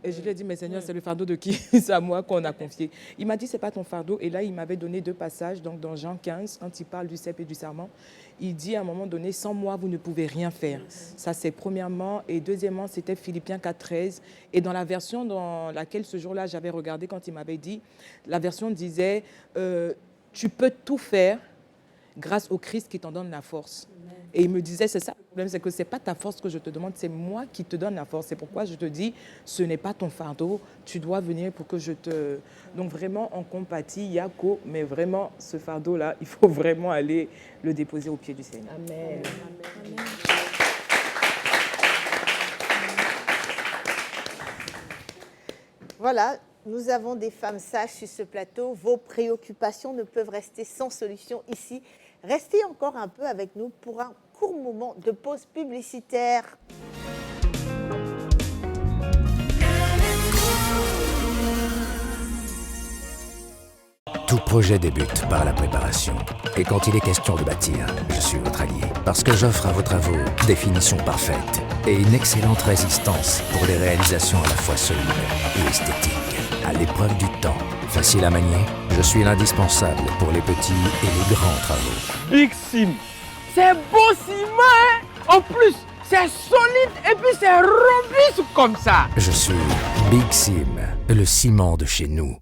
Et je lui ai dit, mais Seigneur, c'est le fardeau de qui? C'est à moi qu'on a confié. Il m'a dit, c'est pas ton fardeau. Et là, il m'avait donné 2 passages. Donc, dans Jean 15, quand il parle du cep et du serment, il dit à un moment donné, sans moi, vous ne pouvez rien faire. Ça, c'est premièrement. Et deuxièmement, c'était Philippiens 4, 13. Et dans la version dans laquelle ce jour-là, j'avais regardé quand il m'avait dit, la version disait, tu peux tout faire grâce au Christ qui t'en donne la force. Et il me disait, c'est ça le problème, c'est que ce n'est pas ta force que je te demande, c'est moi qui te donne la force. C'est pourquoi je te dis, ce n'est pas ton fardeau, tu dois venir pour que je te... Donc vraiment, on compatit, Yako, mais vraiment, ce fardeau-là, il faut vraiment aller le déposer au pied du Seigneur. Amen. Amen. Voilà, nous avons des femmes sages sur ce plateau. Vos préoccupations ne peuvent rester sans solution ici. Restez encore un peu avec nous pour un court moment de pause publicitaire. Tout projet débute par la préparation. Et quand il est question de bâtir, je suis votre allié. Parce que j'offre à vos travaux des finitions parfaites et une excellente résistance pour des réalisations à la fois solides et esthétiques. À l'épreuve du temps, facile à manier, je suis l'indispensable pour les petits et les grands travaux. Big Sim, c'est beau ciment, hein? En plus, c'est solide et puis c'est robuste comme ça. Je suis Big Sim, le ciment de chez nous.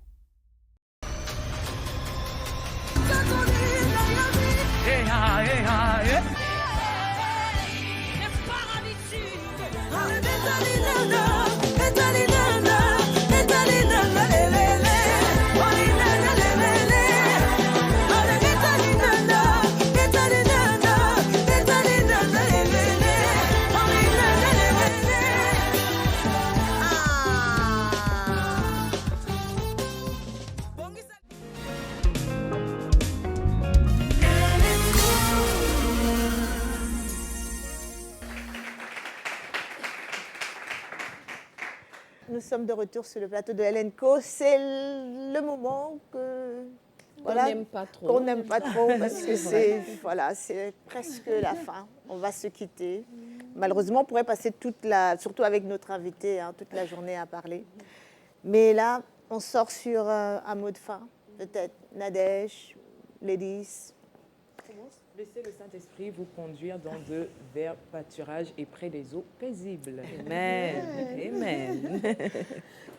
Nous sommes de retour sur le plateau de LNCO. C'est le moment que Voilà, qu'on n'aime pas trop. Qu'on n'aime pas trop parce que c'est voilà, c'est presque la fin. On va se quitter. Malheureusement, on pourrait passer surtout avec notre invité, toute la journée à parler. Mais là, on sort sur un mot de fin. Peut-être Nadège, Ladies. Laissez le Saint-Esprit vous conduire dans de verts pâturages et près des eaux paisibles. Amen. Amen.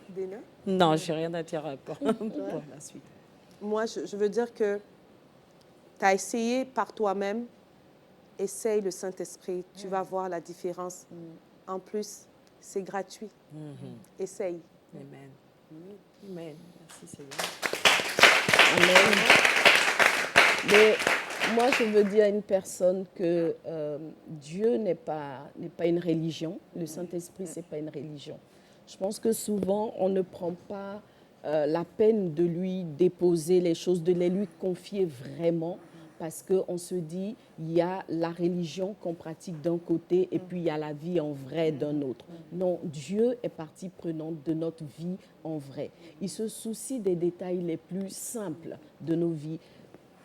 Déna? Non, je n'ai rien à dire pour la suite. Moi, je veux dire que tu as essayé par toi-même. Essaye le Saint-Esprit. Tu vas voir la différence. En plus, c'est gratuit. Essaye. Amen. Amen. Merci Seigneur. Amen. Mais moi, je veux dire à une personne que Dieu n'est pas une religion. Le Saint-Esprit, ce n'est pas une religion. Je pense que souvent, on ne prend pas la peine de lui déposer les choses, de les lui confier vraiment, parce qu'on se dit, il y a la religion qu'on pratique d'un côté et puis il y a la vie en vrai d'un autre. Non, Dieu est partie prenante de notre vie en vrai. Il se soucie des détails les plus simples de nos vies.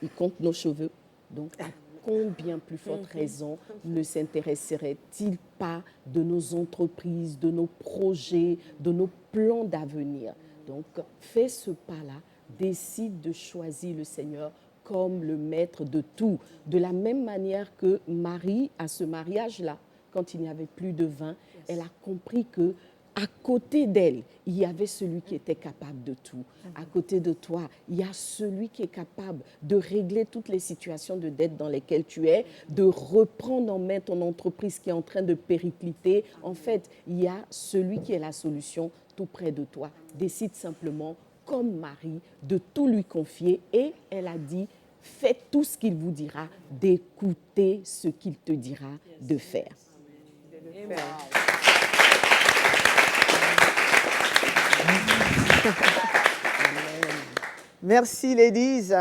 Il compte nos cheveux. Donc, à combien plus forte raison ne s'intéresserait-il pas de nos entreprises, de nos projets, de nos plans d'avenir? Donc, fais ce pas-là, décide de choisir le Seigneur comme le maître de tout. De la même manière que Marie, à ce mariage-là, quand il n'y avait plus de vin, elle a compris que à côté d'elle, il y avait celui qui était capable de tout. À côté de toi, il y a celui qui est capable de régler toutes les situations de dette dans lesquelles tu es, de reprendre en main ton entreprise qui est en train de péricliter. En fait, il y a celui qui est la solution tout près de toi. Décide simplement, comme Marie, de tout lui confier. Et elle a dit, faites tout ce qu'il vous dira, d'écouter ce qu'il te dira de faire. Amen. Merci, Ladies.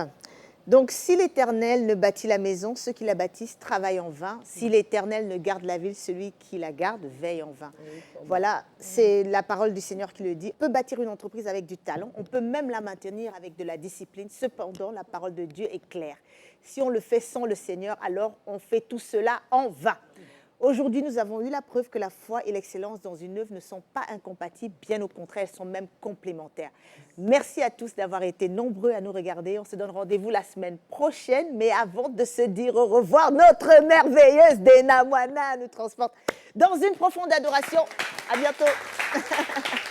Donc, si l'Éternel ne bâtit la maison, ceux qui la bâtissent travaillent en vain. Si l'Éternel ne garde la ville, celui qui la garde veille en vain. Voilà, c'est la parole du Seigneur qui le dit. On peut bâtir une entreprise avec du talent, on peut même la maintenir avec de la discipline. Cependant, la parole de Dieu est claire. Si on le fait sans le Seigneur, alors on fait tout cela en vain. Aujourd'hui, nous avons eu la preuve que la foi et l'excellence dans une œuvre ne sont pas incompatibles, bien au contraire, elles sont même complémentaires. Merci à tous d'avoir été nombreux à nous regarder. On se donne rendez-vous la semaine prochaine, mais avant de se dire au revoir, notre merveilleuse Dena Moana nous transporte dans une profonde adoration. À bientôt.